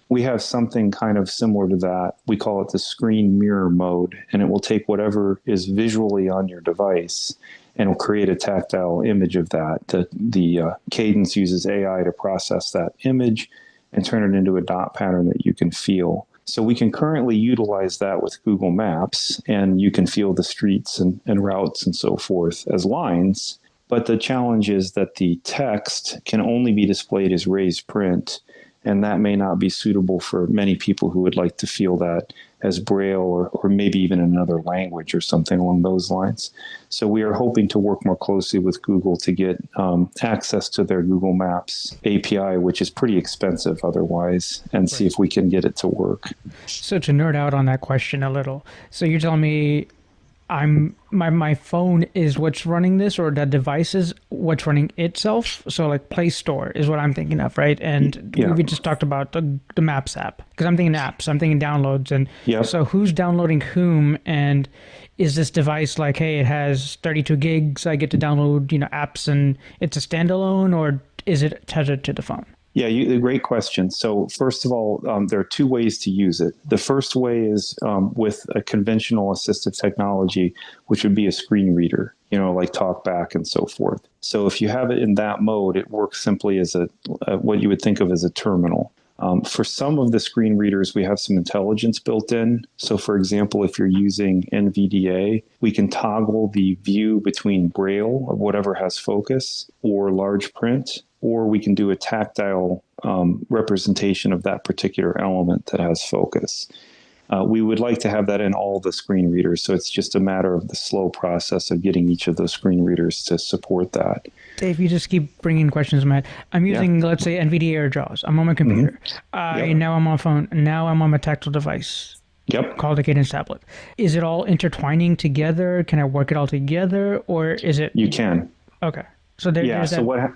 We have something kind of similar to that. We call it the screen mirror mode, and it will take whatever is visually on your device and will create a tactile image of that. The Cadence uses AI to process that image and turn it into a dot pattern that you can feel. So we can currently utilize that with Google Maps, and you can feel the streets and routes and so forth as lines. But the challenge is that the text can only be displayed as raised print, and that may not be suitable for many people who would like to feel that as Braille or maybe even another language or something along those lines. So we are hoping to work more closely with Google to get access to their Google Maps API, which is pretty expensive otherwise, and see if we can get it to work. So to nerd out on that question a little, so you're telling me my phone is what's running this, or the device is what's running itself? So like Play Store is what I'm thinking of, right? And we just talked about the Maps app, because I'm thinking apps, I'm thinking downloads, and so who's downloading whom? And is this device like, hey, it has 32 gigs, I get to download apps, and it's a standalone, or is it tethered to the phone? Yeah, great question. So first of all, there are two ways to use it. The first way is with a conventional assistive technology, which would be a screen reader, like TalkBack and so forth. So if you have it in that mode, it works simply as what you would think of as a terminal. For some of the screen readers, we have some intelligence built in. So for example, if you're using NVDA, we can toggle the view between Braille of whatever has focus or large print, or we can do a tactile representation of that particular element that has focus. We would like to have that in all the screen readers, so it's just a matter of the slow process of getting each of those screen readers to support that. Dave, you just keep bringing questions in my head. I'm using, let's say, NVIDIA or JAWS. I'm on my computer. Now I'm on phone. Now I'm on my tactile device. Called a Cadence tablet. Is it all intertwining together? Can I work it all together, or is it? You can. Okay. So there's that.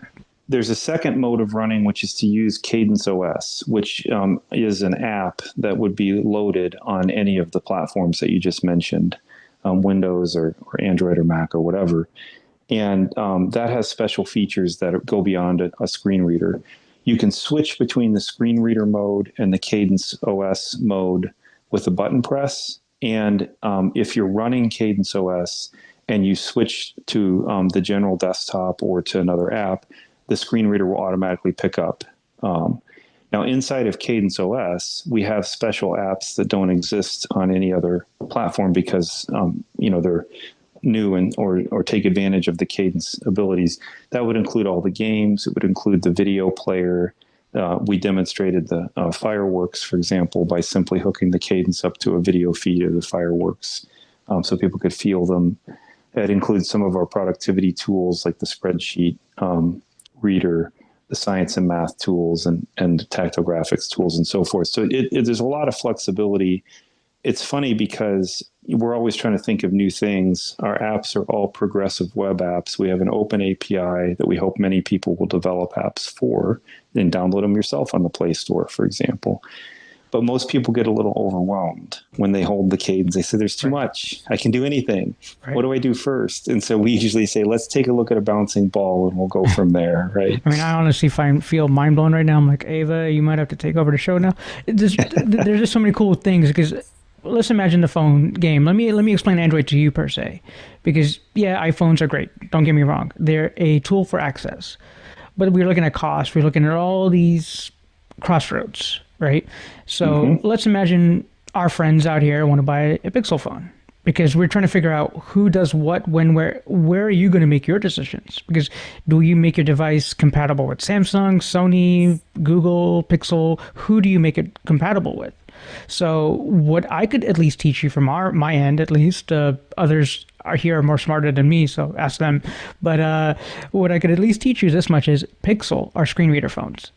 There's a second mode of running, which is to use Cadence OS, which is an app that would be loaded on any of the platforms that you just mentioned, Windows or Android or Mac or whatever. And that has special features that go beyond a screen reader. You can switch between the screen reader mode and the Cadence OS mode with a button press. And if you're running Cadence OS and you switch to the general desktop or to another app, the screen reader will automatically pick up. Now, inside of Cadence OS, we have special apps that don't exist on any other platform because they're new or take advantage of the Cadence abilities. That would include all the games. It would include the video player. We demonstrated the fireworks, for example, by simply hooking the Cadence up to a video feed of the fireworks so people could feel them. It includes some of our productivity tools like the spreadsheet reader, the science and math tools, and tactile graphics tools, and so forth. So there's a lot of flexibility. It's funny because we're always trying to think of new things. Our apps are all progressive web apps. We have an open API that we hope many people will develop apps for and download them yourself on the Play Store, for example. But most people get a little overwhelmed when they hold the Cadence. They say, there's too much. I can do anything. What do I do first? And so we usually say, let's take a look at a bouncing ball and we'll go from there, right? I mean, I honestly feel mind blown right now. I'm like, Ava, you might have to take over the show now. There's just so many cool things, because let's imagine the phone game. Let me explain Android to you per se, because iPhones are great. Don't get me wrong. They're a tool for access, but we're looking at cost. We're looking at all these crossroads, right? So let's imagine our friends out here want to buy a Pixel phone, because we're trying to figure out who does what, when, where are you going to make your decisions? Because do you make your device compatible with Samsung, Sony, Google, Pixel? Who do you make it compatible with? So what I could at least teach you from my end, at least, others are more smarter than me, so ask them. But what I could at least teach you this much is Pixel are screen reader phones.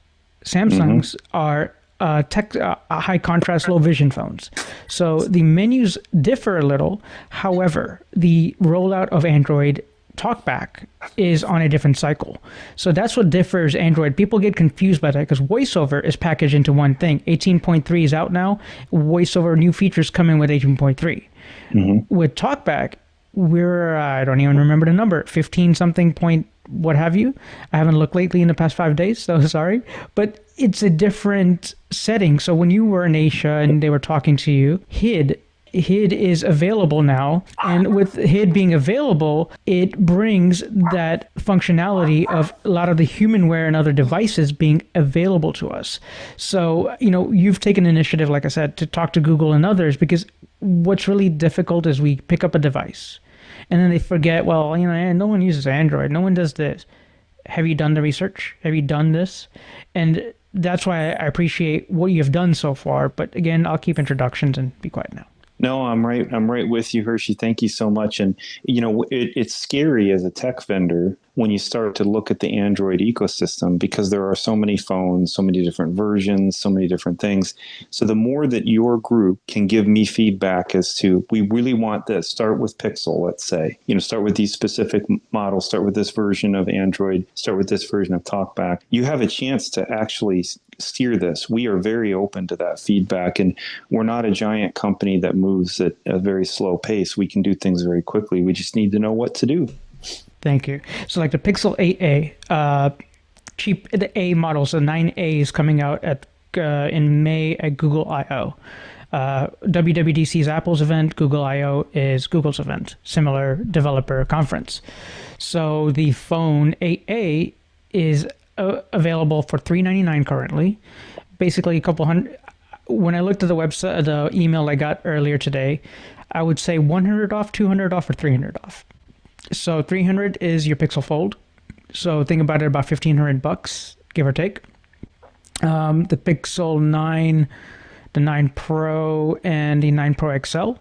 Samsungs are high contrast, low vision phones. So the menus differ a little. However, the rollout of Android TalkBack is on a different cycle. So that's what differs Android. People get confused by that because VoiceOver is packaged into one thing. 18.3 is out now. VoiceOver new features come in with 18.3. With TalkBack, we're, I don't even remember the number, 15 something point what have you. I haven't looked lately in the past 5 days, so sorry. But it's a different setting. So when you were in Asia and they were talking to you, HID HID is available now, and with HID being available, it brings that functionality of a lot of the humanware and other devices being available to us. So, you've taken initiative, like I said, to talk to Google and others, because what's really difficult is we pick up a device and then they forget, well, no one uses Android, no one does this. Have you done the research? Have you done this? And that's why I appreciate what you've done so far. But again, I'll keep introductions and be quiet now. No, I'm right with you, Hershi. Thank you so much. And, it's scary as a tech vendor when you start to look at the Android ecosystem, because there are so many phones, so many different versions, so many different things. So the more that your group can give me feedback as to, we really want this, start with Pixel, let's say, start with these specific models, start with this version of Android, start with this version of TalkBack. You have a chance to actually steer this. We are very open to that feedback, and we're not a giant company that moves at a very slow pace. We can do things very quickly. We just need to know what to do. Thank you. So like the Pixel 8a, the A model, so 9A is coming out in May at Google I/O. WWDC is Apple's event. Google I/O is Google's event. Similar developer conference. So the phone 8A is available for $399 currently. Basically a couple hundred. When I looked at the website, the email I got earlier today, I would say 100 off, 200 off, or 300 off. So 300 is your Pixel Fold. So think about it, about $1,500, give or take. The Pixel 9, the 9 Pro, and the 9 Pro XL.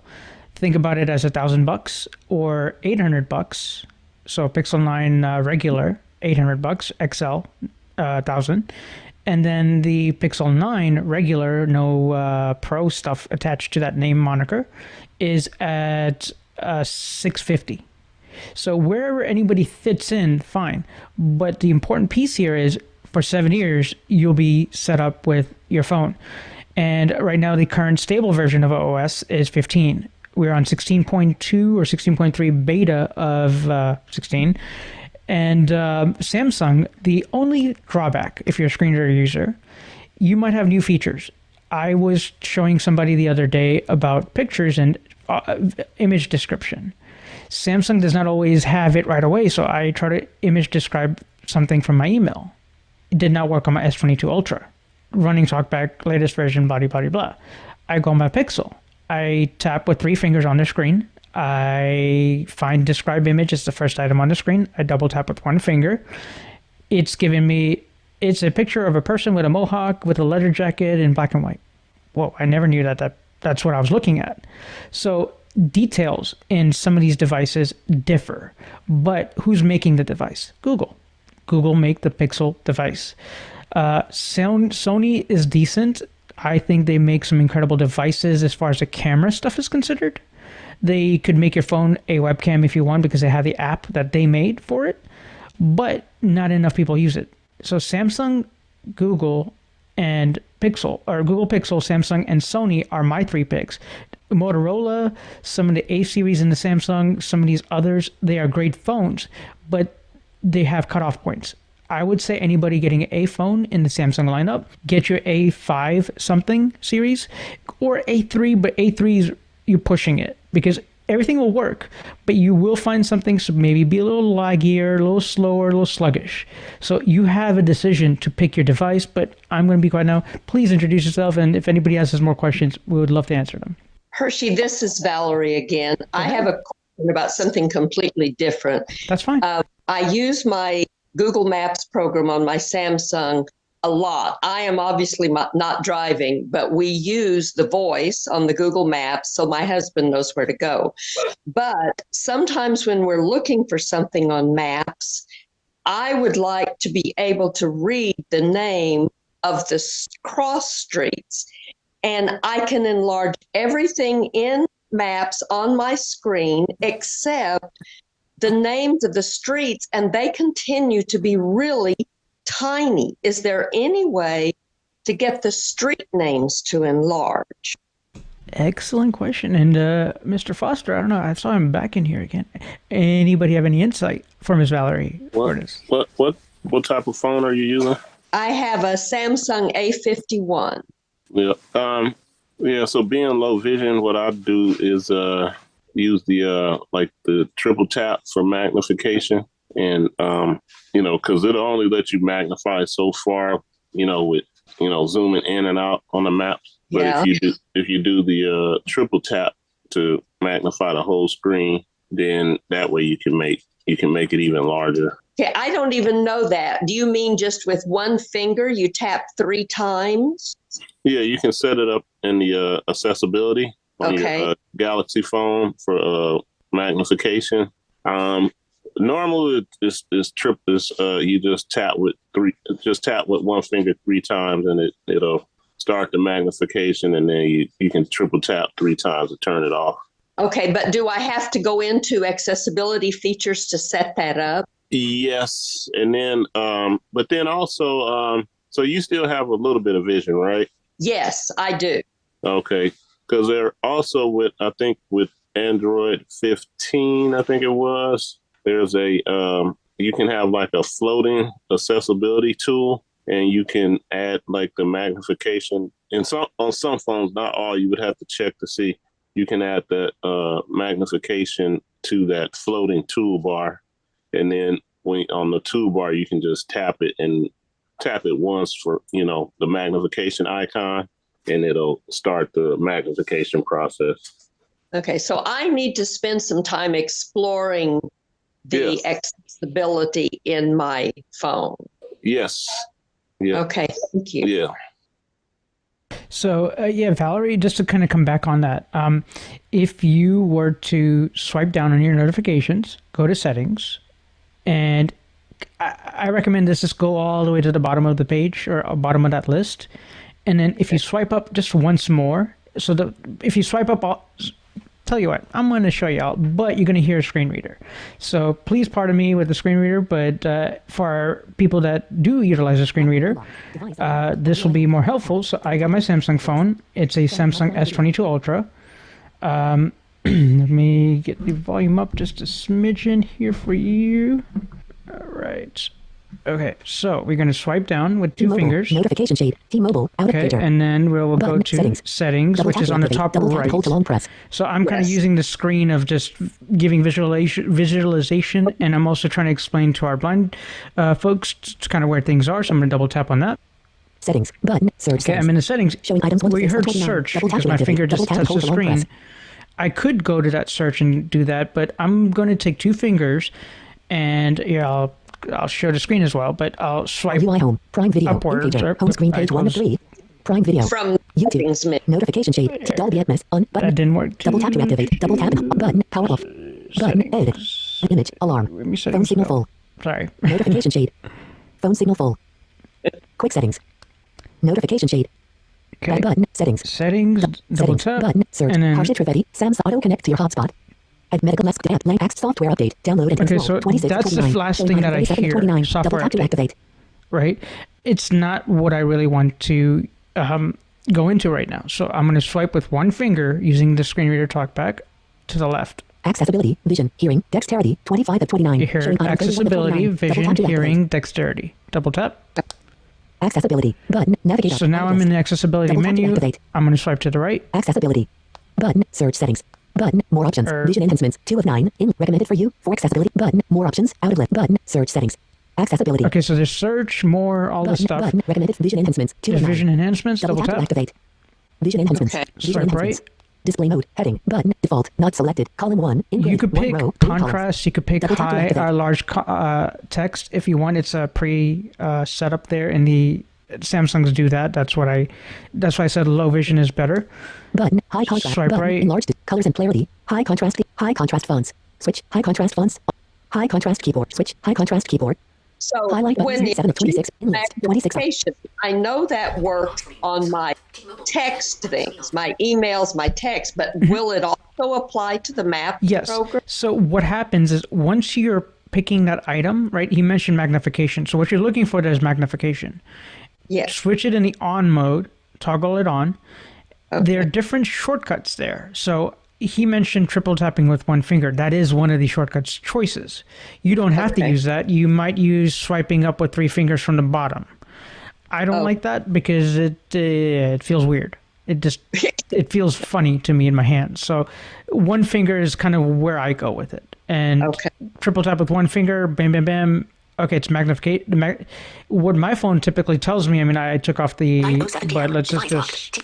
Think about it as $1,000 or $800. So Pixel 9 regular, $800, XL, $1,000. And then the Pixel 9 regular, no Pro stuff attached to that name moniker, is at $650. So wherever anybody fits in, fine. But the important piece here is, for 7 years, you'll be set up with your phone. And right now, the current stable version of OS is 15. We're on 16.2 or 16.3 beta of 16. And Samsung, the only drawback, if you're a screen reader user, you might have new features. I was showing somebody the other day about pictures and image description. Samsung does not always have it right away, so I try to image describe something from my email. It did not work on my S22 Ultra. Running TalkBack, latest version, blah, blah, blah. I go on my Pixel. I tap with 3 fingers on the screen. I find describe image is the first item on the screen. I double tap with 1 finger. It's giving me, it's a picture of a person with a mohawk with a leather jacket in black and white. Whoa, I never knew that's what I was looking at. So details in some of these devices differ, but who's making the device? Google. Google make the Pixel device. Sony is decent. I think they make some incredible devices as far as the camera stuff is considered. They could make your phone a webcam if you want, because they have the app that they made for it, but not enough people use it. So Samsung, Google, and Pixel, or Google Pixel, Samsung, and Sony are my 3 picks. Motorola, some of the A series in the Samsung, some of these others, they are great phones, but they have cutoff points. I would say anybody getting an A phone in the Samsung lineup, get your A5 something series, or A3, but A3 is, you're pushing it, because everything will work, but you will find something so maybe be a little laggier, a little slower, a little sluggish. So you have a decision to pick your device, but I'm going to be quiet now. Please introduce yourself, and if anybody else has more questions, we would love to answer them. Hershi, this is Valerie again. I have a question about something completely different. That's fine. I use my Google Maps program on my Samsung a lot. I am obviously not driving, but we use the voice on the Google Maps, so my husband knows where to go. But sometimes when we're looking for something on maps, I would like to be able to read the name of the cross streets. And I can enlarge everything in maps on my screen except the names of the streets, and they continue to be really tiny. Is there any way to get the street names to enlarge? Excellent question. And Mr. Foster, I don't know, I saw him back in here again. Anybody have any insight for Ms. Valerie? What type of phone are you using? I have a Samsung A51. Yeah. Yeah, so being low vision, what I do is use the like the triple tap for magnification, and because it'll only let you magnify so far, with zooming in and out on the map. But Yeah. if you do the triple tap to magnify the whole screen, then that way you can make it even larger. Okay, I don't even know that. Do you mean just with one finger you tap 3 times? Yeah, you can set it up in the accessibility on your Galaxy phone for magnification. Normally it's you just tap with one finger 3 times, and it'll start the magnification, and then you can triple tap 3 times to turn it off. Okay, but do I have to go into accessibility features to set that up? Yes, and then but then also so you still have a little bit of vision, right? Yes, I do. Okay, because they're also with Android 15, I think it was. There's a you can have like a floating accessibility tool, and you can add like the magnification. And on some phones, not all, you would have to check to see. You can add that magnification to that floating toolbar, and then on the toolbar you can just tap it once for the magnification icon, and it'll start the magnification process. Okay, so I need to spend some time exploring the accessibility in my phone. Yes. Yeah. Okay, thank you. Yeah. So, Valerie, just to kind of come back on that, if you were to swipe down on your notifications, go to settings, and I recommend this, just go all the way to the bottom of the page or bottom of that list. And then if you swipe up just once more, so if you swipe up tell you what, I'm going to show you all, but you're going to hear a screen reader. So please pardon me with the screen reader, but for people that do utilize a screen reader, this will be more helpful. So I got my Samsung phone. It's a Samsung S22 Ultra. Let me get the volume up just a smidgen here for you. All right. Okay, so we're going to swipe down with 2 fingers. Notification shade. T-Mobile. Out okay, of feature. and then we'll go to settings, which is on the top right. Hold to long press. So I'm kind of using the screen of just giving visualization, and I'm also trying to explain to our blind folks kind of where things are. So I'm going to double tap on that. Settings button. Search. Okay, I'm in the settings. Showing items. Where you heard search because my finger just touched the screen. I could go to that search and do that, but I'm going to take 2 fingers, and I'll show the screen as well, but I'll swipe UI home, Prime Video, upwards. home screen page 1 of 3. Prime Video. From YouTube. Notification shade. Dolby Atmos. On button. That didn't work. Double tap to activate. Double tap. Button. Power off. Button. Edit. Image. Alarm. Phone signal full. Sorry. Notification shade. Phone signal full. Quick settings. Notification shade. Okay. Button. Settings. Settings. Double tap. Button. Search. And then Harshid Trivedi. Sam's Auto Connect to your hotspot. Add medical mask tab. Axe software update. Download and install. Okay, so that's the last thing that I hear. Software update. Activate. Right? It's not what I really want to go into right now. So I'm going to swipe with 1 finger using the screen reader talkback to the left. Accessibility, vision, hearing, dexterity, 25 of 29. You hear accessibility, vision, hearing, dexterity. Double tap. Accessibility button. Navigate. So now I'm in the accessibility menu. I'm going to swipe to the right. Accessibility button. Search settings. Button. More options. Vision enhancements. 2 of 9. Recommended for you. For accessibility. Button. More options. Out of list. Button. Search settings. Accessibility. Okay, so there's search, more, all this stuff. Button. Recommended vision enhancements. 2 of 9. Vision enhancements. Double tap. Activate. Vision enhancements. Okay. Swipe right. Display mode. Heading. Button. Default. Not selected. Column 1. You could pick contrast. You could pick high or large text if you want. It's a pre-setup there in the Samsungs do that. That's why I said low vision is better. Button. High contrast. Swipe button. right. Enlarged. Colors and clarity. High contrast. High contrast fonts. Switch. High contrast fonts. High contrast keyboard. Switch. High contrast keyboard. So highlight when button. 7 of 26. 26. I know that works on my text things, my emails, my text, but will it also apply to the map program? So what happens is once you're picking that item, right? He mentioned magnification. So what you're looking for there is magnification. Yes. Switch it in the on mode, toggle it on. Okay. There are different shortcuts there. So he mentioned triple tapping with 1 finger. That is one of the shortcuts choices. You don't have to use that. You might use swiping up with 3 fingers from the bottom. I don't like that because it feels weird. it feels funny to me in my hands. So one finger is kind of where I go with it. And triple tap with one finger, bam, bam, bam. Okay, it's magnification. What my phone typically tells me, I mean, I took off the, but let's just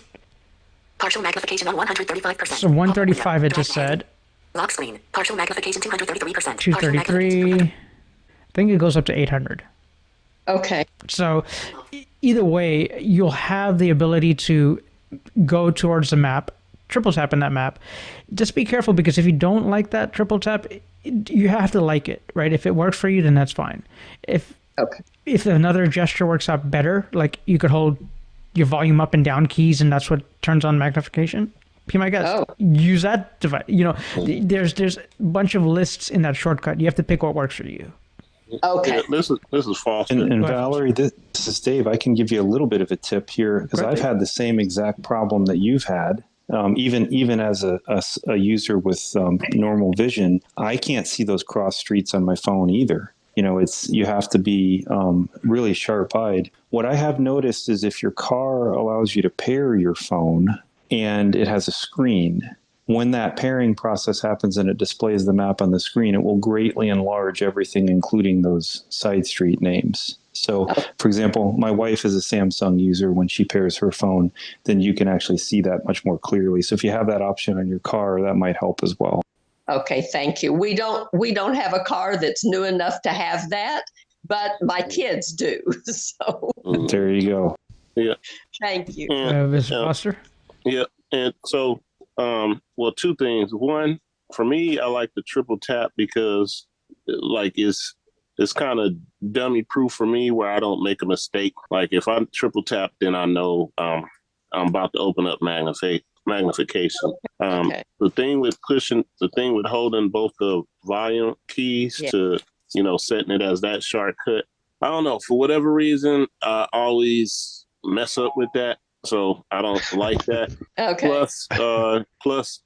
partial magnification on 135%. So 135 it just said. Lock screen. Partial magnification 233%. 233. I think it goes up to 800. Okay. So either way, you'll have the ability to go towards the map, triple tap in that map. Just be careful, because if you don't like that triple tap, you have to like it, right? If it works for you, then that's fine. If another gesture works out better, like you could hold your volume up and down keys and that's what turns on magnification, be my guest. Use that device. You know, there's a bunch of lists in that shortcut. You have to pick what works for you. Okay. Yeah, this is false. And Valerie, this is Dave. I can give you a little bit of a tip here, because I've had the same exact problem that you've had. Even as a user with normal vision, I can't see those cross streets on my phone either. You know, you have to be really sharp-eyed. What I have noticed is if your car allows you to pair your phone and it has a screen, when that pairing process happens and it displays the map on the screen, it will greatly enlarge everything, including those side street names. So, for example, my wife is a Samsung user. When she pairs her phone, then you can actually see that much more clearly. So if you have that option on your car, that might help as well. Okay, thank you. We don't have a car that's new enough to have that, but my kids do. So there you go. Yeah. Thank you. Mr. Foster? Yeah. And so, well, two things. One, for me, I like the triple tap because it's kind of dummy proof for me, where I don't make a mistake. Like if I triple tap, then I know I'm about to open up magnification. The thing with holding both the volume keys to, setting it as that shortcut, I don't know, for whatever reason, I always mess up with that. So I don't like that. Okay. Plus,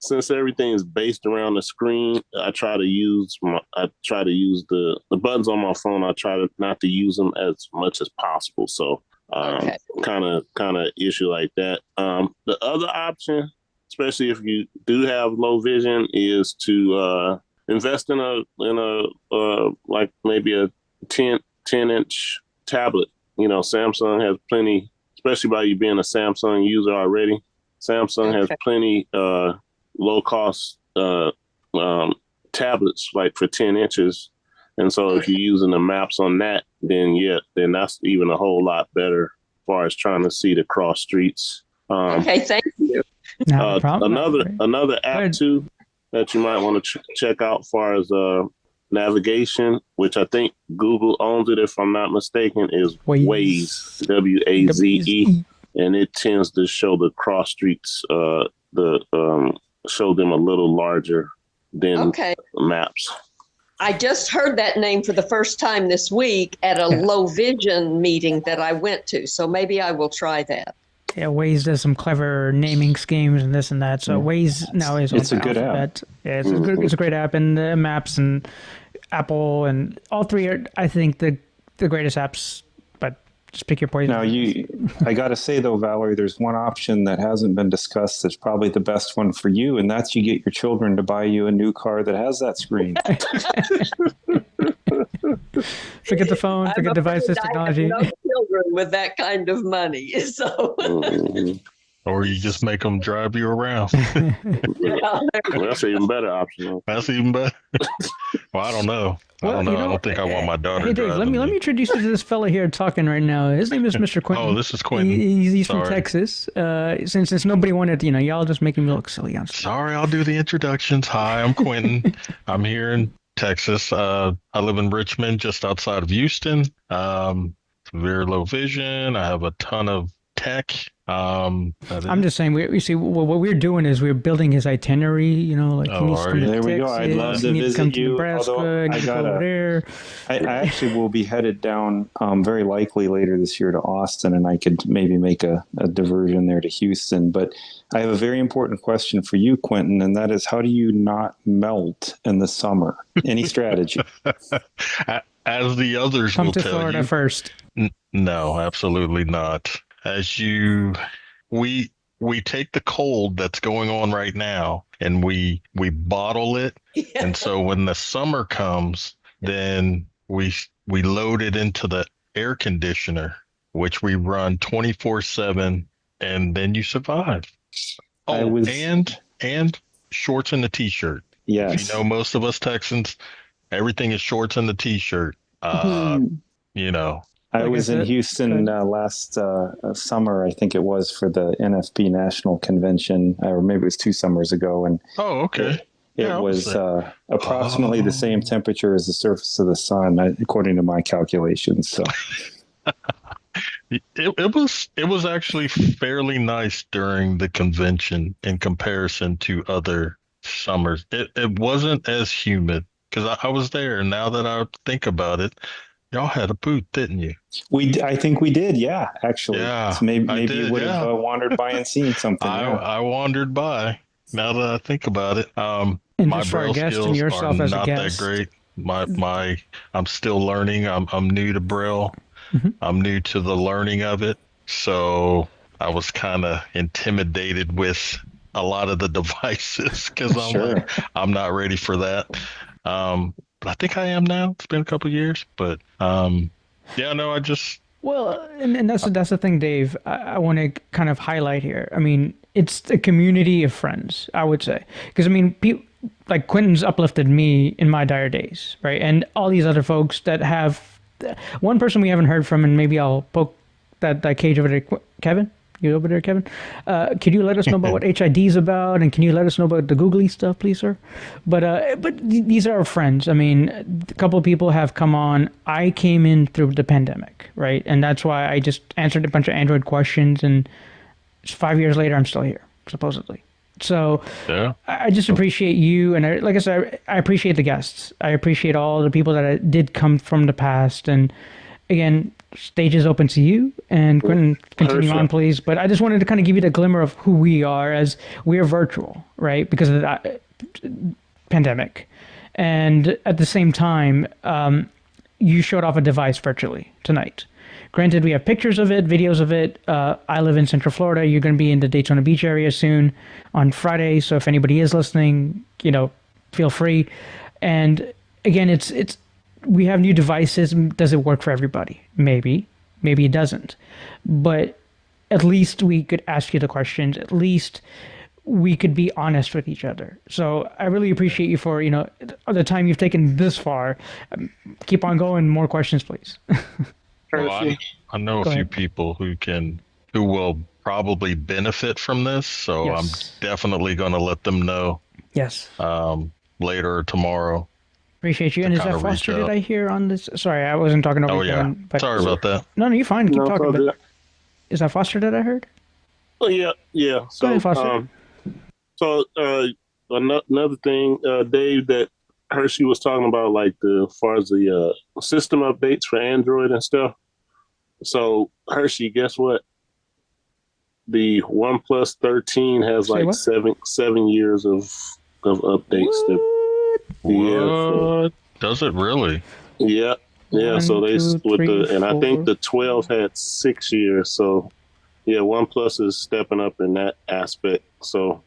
since everything is based around the screen, I try to use the buttons on my phone. I try to not to use them as much as possible. So kind of issue like that. The other option, especially if you do have low vision, is to invest in a like maybe a 10-inch tablet. Samsung has plenty, especially by you being a Samsung user already. Samsung has plenty low cost tablets like for 10 inches. And so if you're using the maps on that, then that's even a whole lot better as far as trying to see the cross streets. Okay, thank you. Another app too that you might want to check out as far as navigation, which I think Google owns it if I'm not mistaken, is Waze, WAZE, and it tends to show the cross streets, show them a little larger than maps. I just heard that name for the first time this week at a low vision meeting that I went to, so maybe I will try that. Yeah, Waze does some clever naming schemes and this and that. So Waze now is a good app. Yeah, it's a great app, and the Maps and Apple and all three are, I think, the greatest apps. But just pick your poison. Now, I got to say though, Valerie, there's one option that hasn't been discussed that's probably the best one for you, and that's you get your children to buy you a new car that has that screen. Forget the phone, forget devices, technology. I have no children with that kind of money, so. Or you just make them drive you around. Well, that's an even better option. That's even better. Well, I don't know. I don't think I want my daughter. Hey, Dave, let me introduce you to this fella here talking right now. His name is Mr. Quentin. Oh, this is Quentin. He's from Texas. Since nobody wanted, y'all just make him look silly. Sorry, I'll do the introductions. Hi, I'm Quentin. I'm here in Texas. I live in Richmond, just outside of Houston. Very low vision. I have a ton of tech. I'm just saying, we see what we're doing is we're building his itinerary. He needs to come to there we go. I'd love to visit you. Nebraska, I actually will be headed down very likely later this year to Austin, and I could maybe make a diversion there to Houston. But I have a very important question for you, Quentin, and that is, how do you not melt in the summer? Any strategy? As the others come will to tell Florida you first. No, absolutely not. As you we take the cold that's going on right now and we bottle it. Yeah. And so when the summer comes, then we load it into the air conditioner, which we run 24/7, and then you survive. Oh, and shorts and a t-shirt. Yes. If you know, most of us Texans, everything is shorts and the t-shirt. You know. I was in Houston last summer, I think it was, for the NFB National Convention, or maybe it was 2 summers ago. And oh, okay. It was approximately the same temperature as the surface of the sun, according to my calculations. So it was actually fairly nice during the convention in comparison to other summers. It wasn't as humid because I was there. And now that I think about it, y'all had a booth, didn't you? I think we did. Yeah, actually. Yeah, so maybe you would have wandered by and seen something. I wandered by. Now that I think about it, and my just for our braille guest skills and yourself are as a not guest. that great. I'm still learning. I'm new to braille. Mm-hmm. I'm new to the learning of it. So I was kind of intimidated with a lot of the devices because I'm not ready for that. But I think I am now. It's been a couple of years, but I just. Well, and that's the thing, Dave. I want to kind of highlight here. I mean, it's a community of friends, I would say, because I mean, like Quentin's uplifted me in my dire days, right? And all these other folks that have. One person we haven't heard from, and maybe I'll poke that cage over there. Kevin, you over there, Kevin? Could you let us know about what HID is about, and can you let us know about the googly stuff, please, sir? But these are our friends. I mean, a couple of people have come on. I came in through the pandemic, right? And that's why I just answered a bunch of Android questions, and 5 years later, I'm still here, supposedly. So I just appreciate you, and like I said, I appreciate the guests. I appreciate all the people that did come from the past. And again, stage is open to you, and Quentin, continue on, please. But I just wanted to kind of give you the glimmer of who we are, as we are virtual, right? Because of the pandemic, and at the same time, you showed off a device virtually tonight. Granted, we have pictures of it, videos of it. I live in Central Florida. You're going to be in the Daytona Beach area soon on Friday. So if anybody is listening, feel free. And again, it's we have new devices. Does it work for everybody? Maybe it doesn't. But at least we could ask you the questions. At least we could be honest with each other. So I really appreciate you for the time you've taken this far. Keep on going. More questions, please. Well, I know a few people who will probably benefit from this, so I'm definitely going to let them know. Yes. Later or tomorrow. Appreciate you. And is that Foster? Did I hear on this? Sorry, I wasn't talking over you. Kevin, but sorry about that. No, you're fine. Keep talking. But is that Foster that I heard? Oh yeah. So, go ahead, Foster. Another thing, Dave, that Hershi was talking about, like as far as the system updates for Android and stuff. So Hershi, guess what? The OnePlus 13 has like 7 years of updates. What? Does it really? Yeah. So I think the 12 had 6 years. So yeah, OnePlus is stepping up in that aspect. So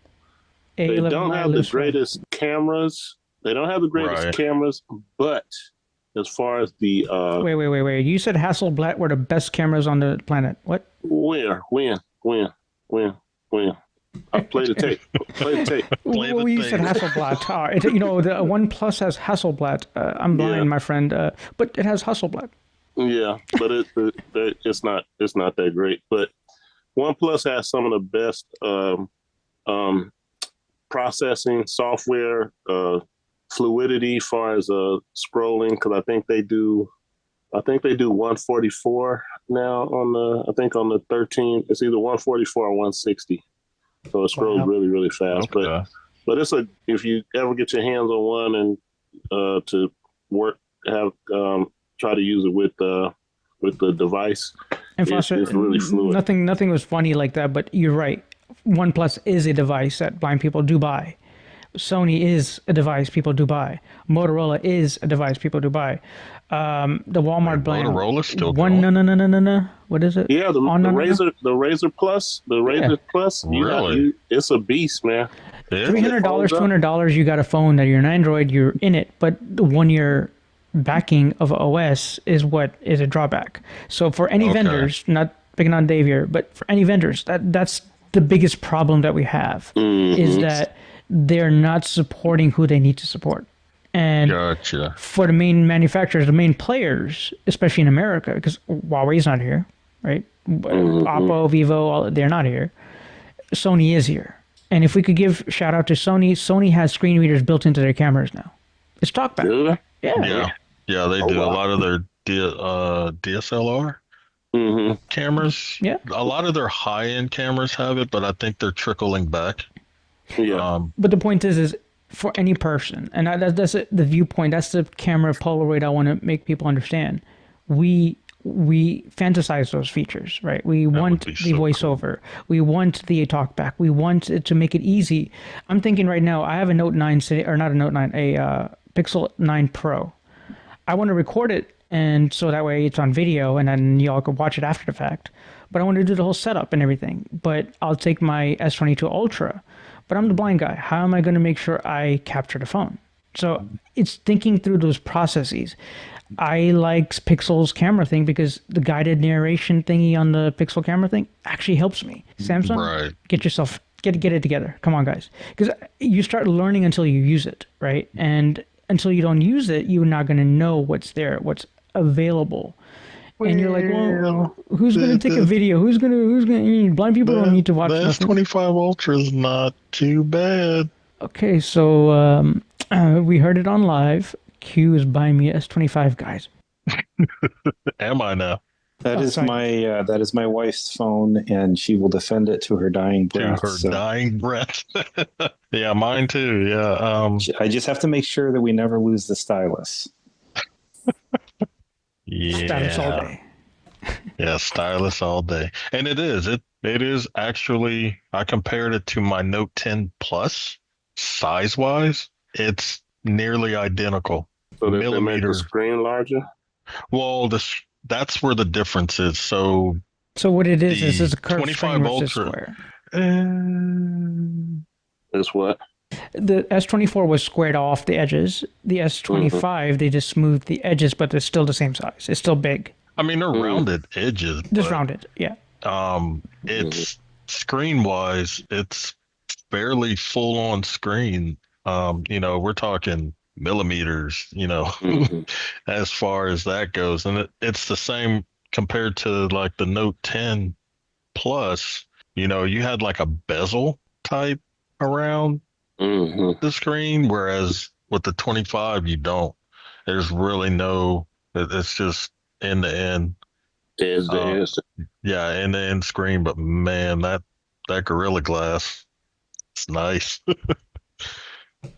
they don't have the greatest cameras. They don't have the greatest cameras, but as far as the wait. You said Hasselblad were the best cameras on the planet. What? When? I play the tape. You said Hasselblad. The OnePlus has Hasselblad. I'm blind, my friend, but it has Hasselblad. Yeah, but it's not that great. But OnePlus has some of the best processing software. Fluidity as far as scrolling, because I think they do 144 now on the 13. It's either 144 or 160, so it scrolls really, really fast. Okay. But it's if you ever get your hands on one and to work, try to use it with the device. And Foster, it's really fluid. Nothing was funny like that, but you're right. OnePlus is a device that blind people do buy. Sony is a device people do buy. Motorola is a device people do buy. The Walmart brand. Motorola's still one going. no. What is it? Yeah, the Razor, the Razor Plus, the Razor Plus. Really? It's a beast, man. $300, $200, you got a phone that you're an Android, you're in it, but the 1 year backing of OS is what is a drawback. So for any vendors, not picking on Dave here, but for any vendors, that's the biggest problem that we have is that they're not supporting who they need to support. And for the main manufacturers, the main players, especially in America, because Huawei's not here, right? Oppo, Vivo, they're not here. Sony is here. And if we could give shout out to Sony, Sony has screen readers built into their cameras now. It's TalkBack. Yeah, they do. A lot of their DSLR cameras. Yeah. A lot of their high-end cameras have it, but I think they're trickling back. Yeah. But the point is for any person, and that's the viewpoint, that's the camera Polaroid I want to make people understand. We fantasize those features, right? We want the voiceover. Cool. We want the talkback. We want it to make it easy. I'm thinking right now, I have a Note 9, or not a Note 9, a Pixel 9 Pro. I want to record it, and so that way it's on video, and then y'all can watch it after the fact. But I want to do the whole setup and everything. But I'll take my S22 Ultra. But I'm the blind guy. How am I going to make sure I capture the phone? So it's thinking through those processes. I like Pixel's camera thing because the guided narration thingy on the Pixel camera thing actually helps me. Samsung, get it together. Come on, guys. Because you start learning until you use it, right? And until you don't use it, you're not going to know what's there, what's available. And you're like, well, who's going to take a video? Who's going to, blind people don't need to watch the S25 Ultra is not too bad. Okay, so we heard it on live. Q is buying me S25, guys. Am I now? That is my wife's phone, and she will defend it to her dying breath. Dying breath. Yeah, mine too. Yeah. I just have to make sure that we never lose the stylus. Yeah. Stylus all day. Yeah, stylus all day. And it is actually, I compared it to my Note 10 Plus size-wise. It's nearly identical. So they make the screen larger? Well, that's where the difference is. So what it is it's a curved screen versus Ultra, square. It's what? The S24 was squared off the edges. The S25, they just smoothed the edges, but they're still the same size. It's still big. I mean, they're rounded edges. Just rounded, yeah. It's screen-wise, it's fairly full-on screen. We're talking millimeters, as far as that goes. And it's the same compared to like the Note 10 Plus. You had like a bezel type around the screen, whereas with the 25, you don't. There's really it's just end to end. Yeah, end to end screen. But man, that Gorilla Glass, it's nice.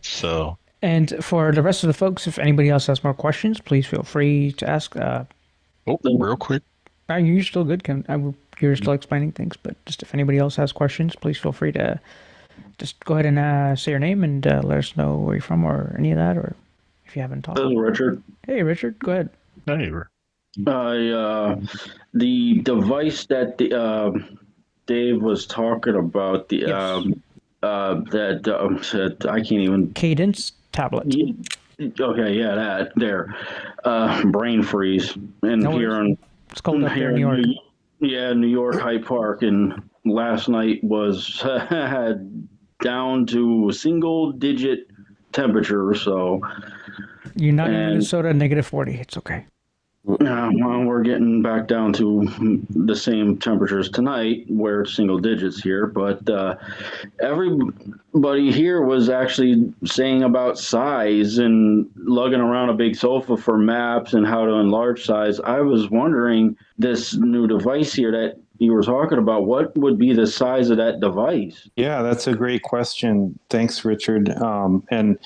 So. And for the rest of the folks, if anybody else has more questions, please feel free to ask. Real quick. You're still good, Kim. You're still explaining things, but just if anybody else has questions, please feel free to just go ahead and say your name and let us know where you're from or any of that, or if you haven't talked. This is Richard. Hey, Richard, go ahead. Hey, the device that Dave was talking about, that I can't even... Cadence tablet. Okay, yeah, that there. Brain freeze. And it's cold up here in New York. New York, Hyde Park, and last night was down to single-digit temperature, so... You're not in Minnesota, -40. It's okay. Well, we're getting back down to the same temperatures tonight, where it's single digits here. But everybody here was actually saying about size and lugging around a big sofa for maps and how to enlarge size. I was wondering, this new device here that you were talking about, what would be the size of that device? Yeah, that's a great question. Thanks, Richard. And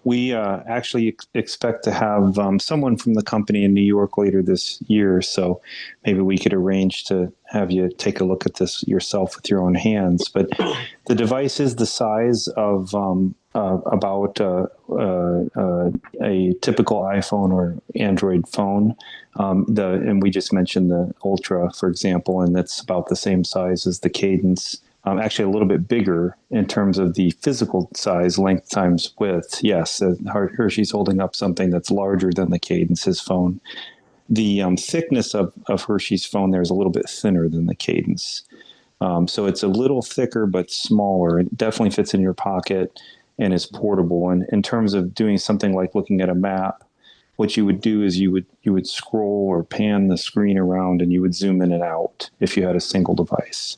we actually expect to have someone from the company in New York later this year, so maybe we could arrange to have you take a look at this yourself with your own hands. But the device is the size of about a typical iPhone or Android phone. And we just mentioned the Ultra, for example, and that's about the same size as the Cadence. Actually, a little bit bigger in terms of the physical size, length times width. Yes, Hershi's holding up something that's larger than the Cadence, his phone. The thickness of Hershi's phone there is a little bit thinner than the Cadence. So it's a little thicker but smaller. It definitely fits in your pocket and is portable. And in terms of doing something like looking at a map, what you would do is you would scroll or pan the screen around and you would zoom in and out if you had a single device.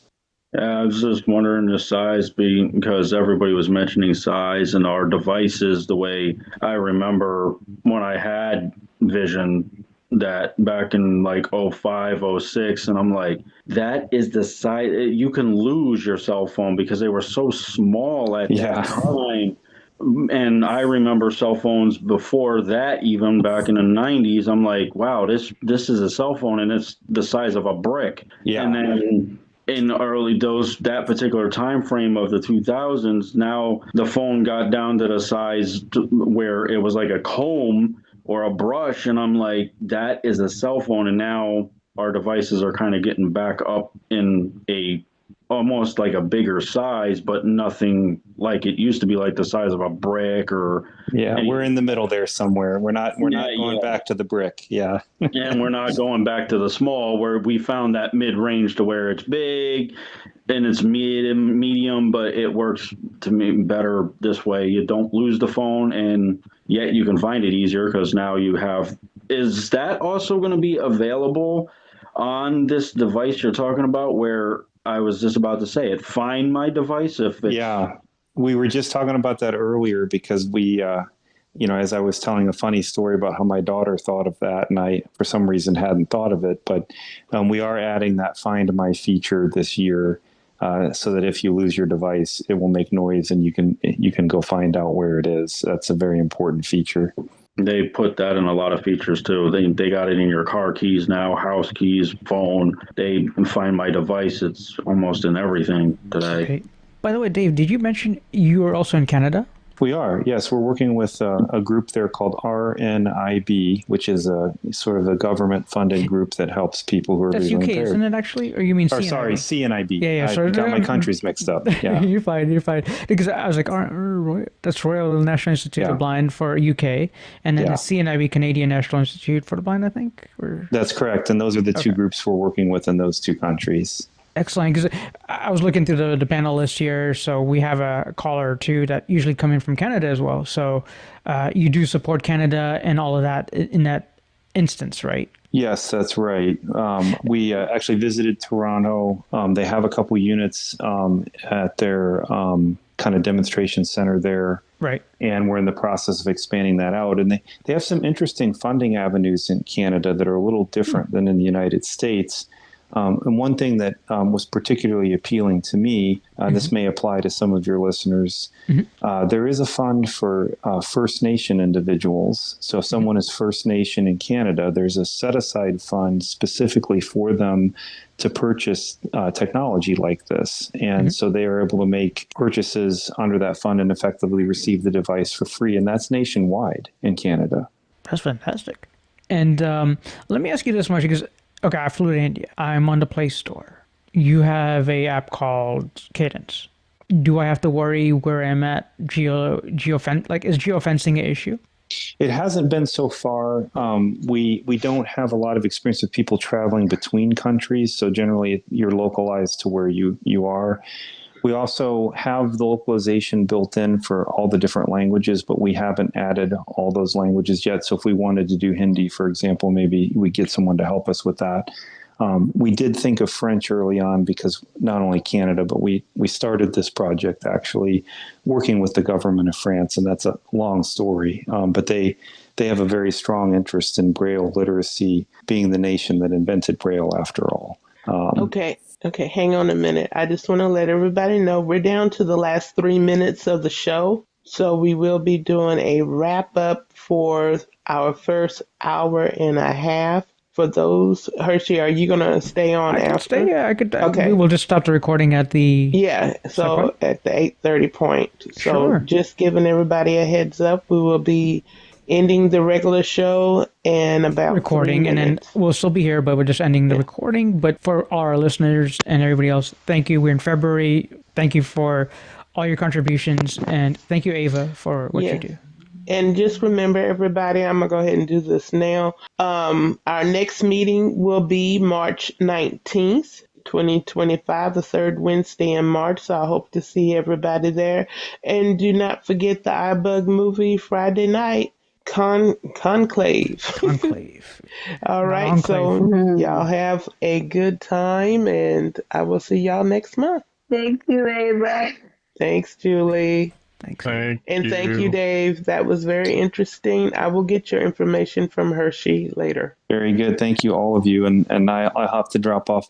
Yeah, I was just wondering the size because everybody was mentioning size and our devices, the way I remember when I had Vision that back in like 05, 06, and I'm like, that is the size. You can lose your cell phone because they were so small at that time. And I remember cell phones before that, even back in the 90s. I'm like, wow, this is a cell phone and it's the size of a brick. Yeah. And then in that particular time frame of the 2000s, now the phone got down to the size where it was like a comb or a brush, and I'm like, that is a cell phone. And now our devices are kind of getting back up in almost like a bigger size, but nothing like it used to be, like the size of a brick or. Yeah, we're in the middle there somewhere. We're not going back to the brick. Yeah. And we're not going back to the small, where we found that mid-range to where it's big and it's medium, but it works to me better this way. You don't lose the phone, and yet you can find it easier because now you have. Is that also going to be available on this device you're talking about, where I was just about to say it, Find My Device? Yeah, we were just talking about that earlier because we, as I was telling a funny story about how my daughter thought of that, and I, for some reason, hadn't thought of it, but we are adding that Find My feature this year, so that if you lose your device, it will make noise and you can go find out where it is. That's a very important feature. They put that in a lot of features too. They got it in your car keys now, house keys, phone. They Find My Device. It's almost in everything today. Okay. By the way, Dave, did you mention you are also in Canada? We are, yes. We're working with a group there called RNIB, which is a sort of a government-funded group that helps people who are visually impaired. That's UK, isn't it, actually? Or you mean CNIB? Sorry, CNIB. Yeah. I got my countries mixed up. Yeah. You're fine. Because I was like, that's Royal National Institute of the Blind for UK, and then the CNIB, Canadian National Institute for the Blind, I think? That's correct. And those are the two groups we're working with in those two countries. Excellent, because I was looking through the panel list here, so we have a caller or two that usually come in from Canada as well. So you do support Canada and all of that in that instance, right? Yes, that's right. We actually visited Toronto. They have a couple units at their kind of demonstration center there. Right. And we're in the process of expanding that out. And they have some interesting funding avenues in Canada that are a little different than in the United States. And one thing that was particularly appealing to me, this may apply to some of your listeners, there is a fund for First Nation individuals. So if someone is First Nation in Canada, there's a set-aside fund specifically for them to purchase technology like this. And so they are able to make purchases under that fund and effectively receive the device for free. And that's nationwide in Canada. That's fantastic. And let me ask you this much, because okay, I flew to India. I'm on the Play Store. You have a app called Cadence. Do I have to worry where I'm at? Is geofencing an issue? It hasn't been so far. We don't have a lot of experience with people traveling between countries, so generally you're localized to where you are. We also have the localization built in for all the different languages, but we haven't added all those languages yet. So if we wanted to do Hindi, for example, maybe we get someone to help us with that. We did think of French early on because not only Canada, but we started this project actually working with the government of France, and that's a long story. But they have a very strong interest in Braille literacy, being the nation that invented Braille after all. Okay, hang on a minute. I just want to let everybody know we're down to the last 3 minutes of the show. So we will be doing a wrap up for our first hour and a half. for those. Hershey, are you gonna stay on I could after? stay. Yeah, I could. Okay. We will just stop the recording at the. Yeah, so at the 8:30 point. So Sure. just giving everybody a heads up, we will be ending the regular show in about Recording, 3 and then minutes. we'll still be here, but we're just ending the recording. But for our listeners and everybody else, thank you. We're in February. Thank you for all your contributions, and thank you, Ava, for what you do. And just remember, everybody, I'm going to go ahead and do this now. Our next meeting will be March 19th, 2025, the third Wednesday in March. So I hope to see everybody there. And do not forget the iBug movie Friday night, Conclave. Conclave. All right. Enclave. So y'all have a good time, and I will see y'all next month. Thank you, Ava. Thanks, Julie. Thanks. Thank Thank you, Dave. That was very interesting. I will get your information from Hershey later. Very good. Thank you, all of you. And I'll have to drop off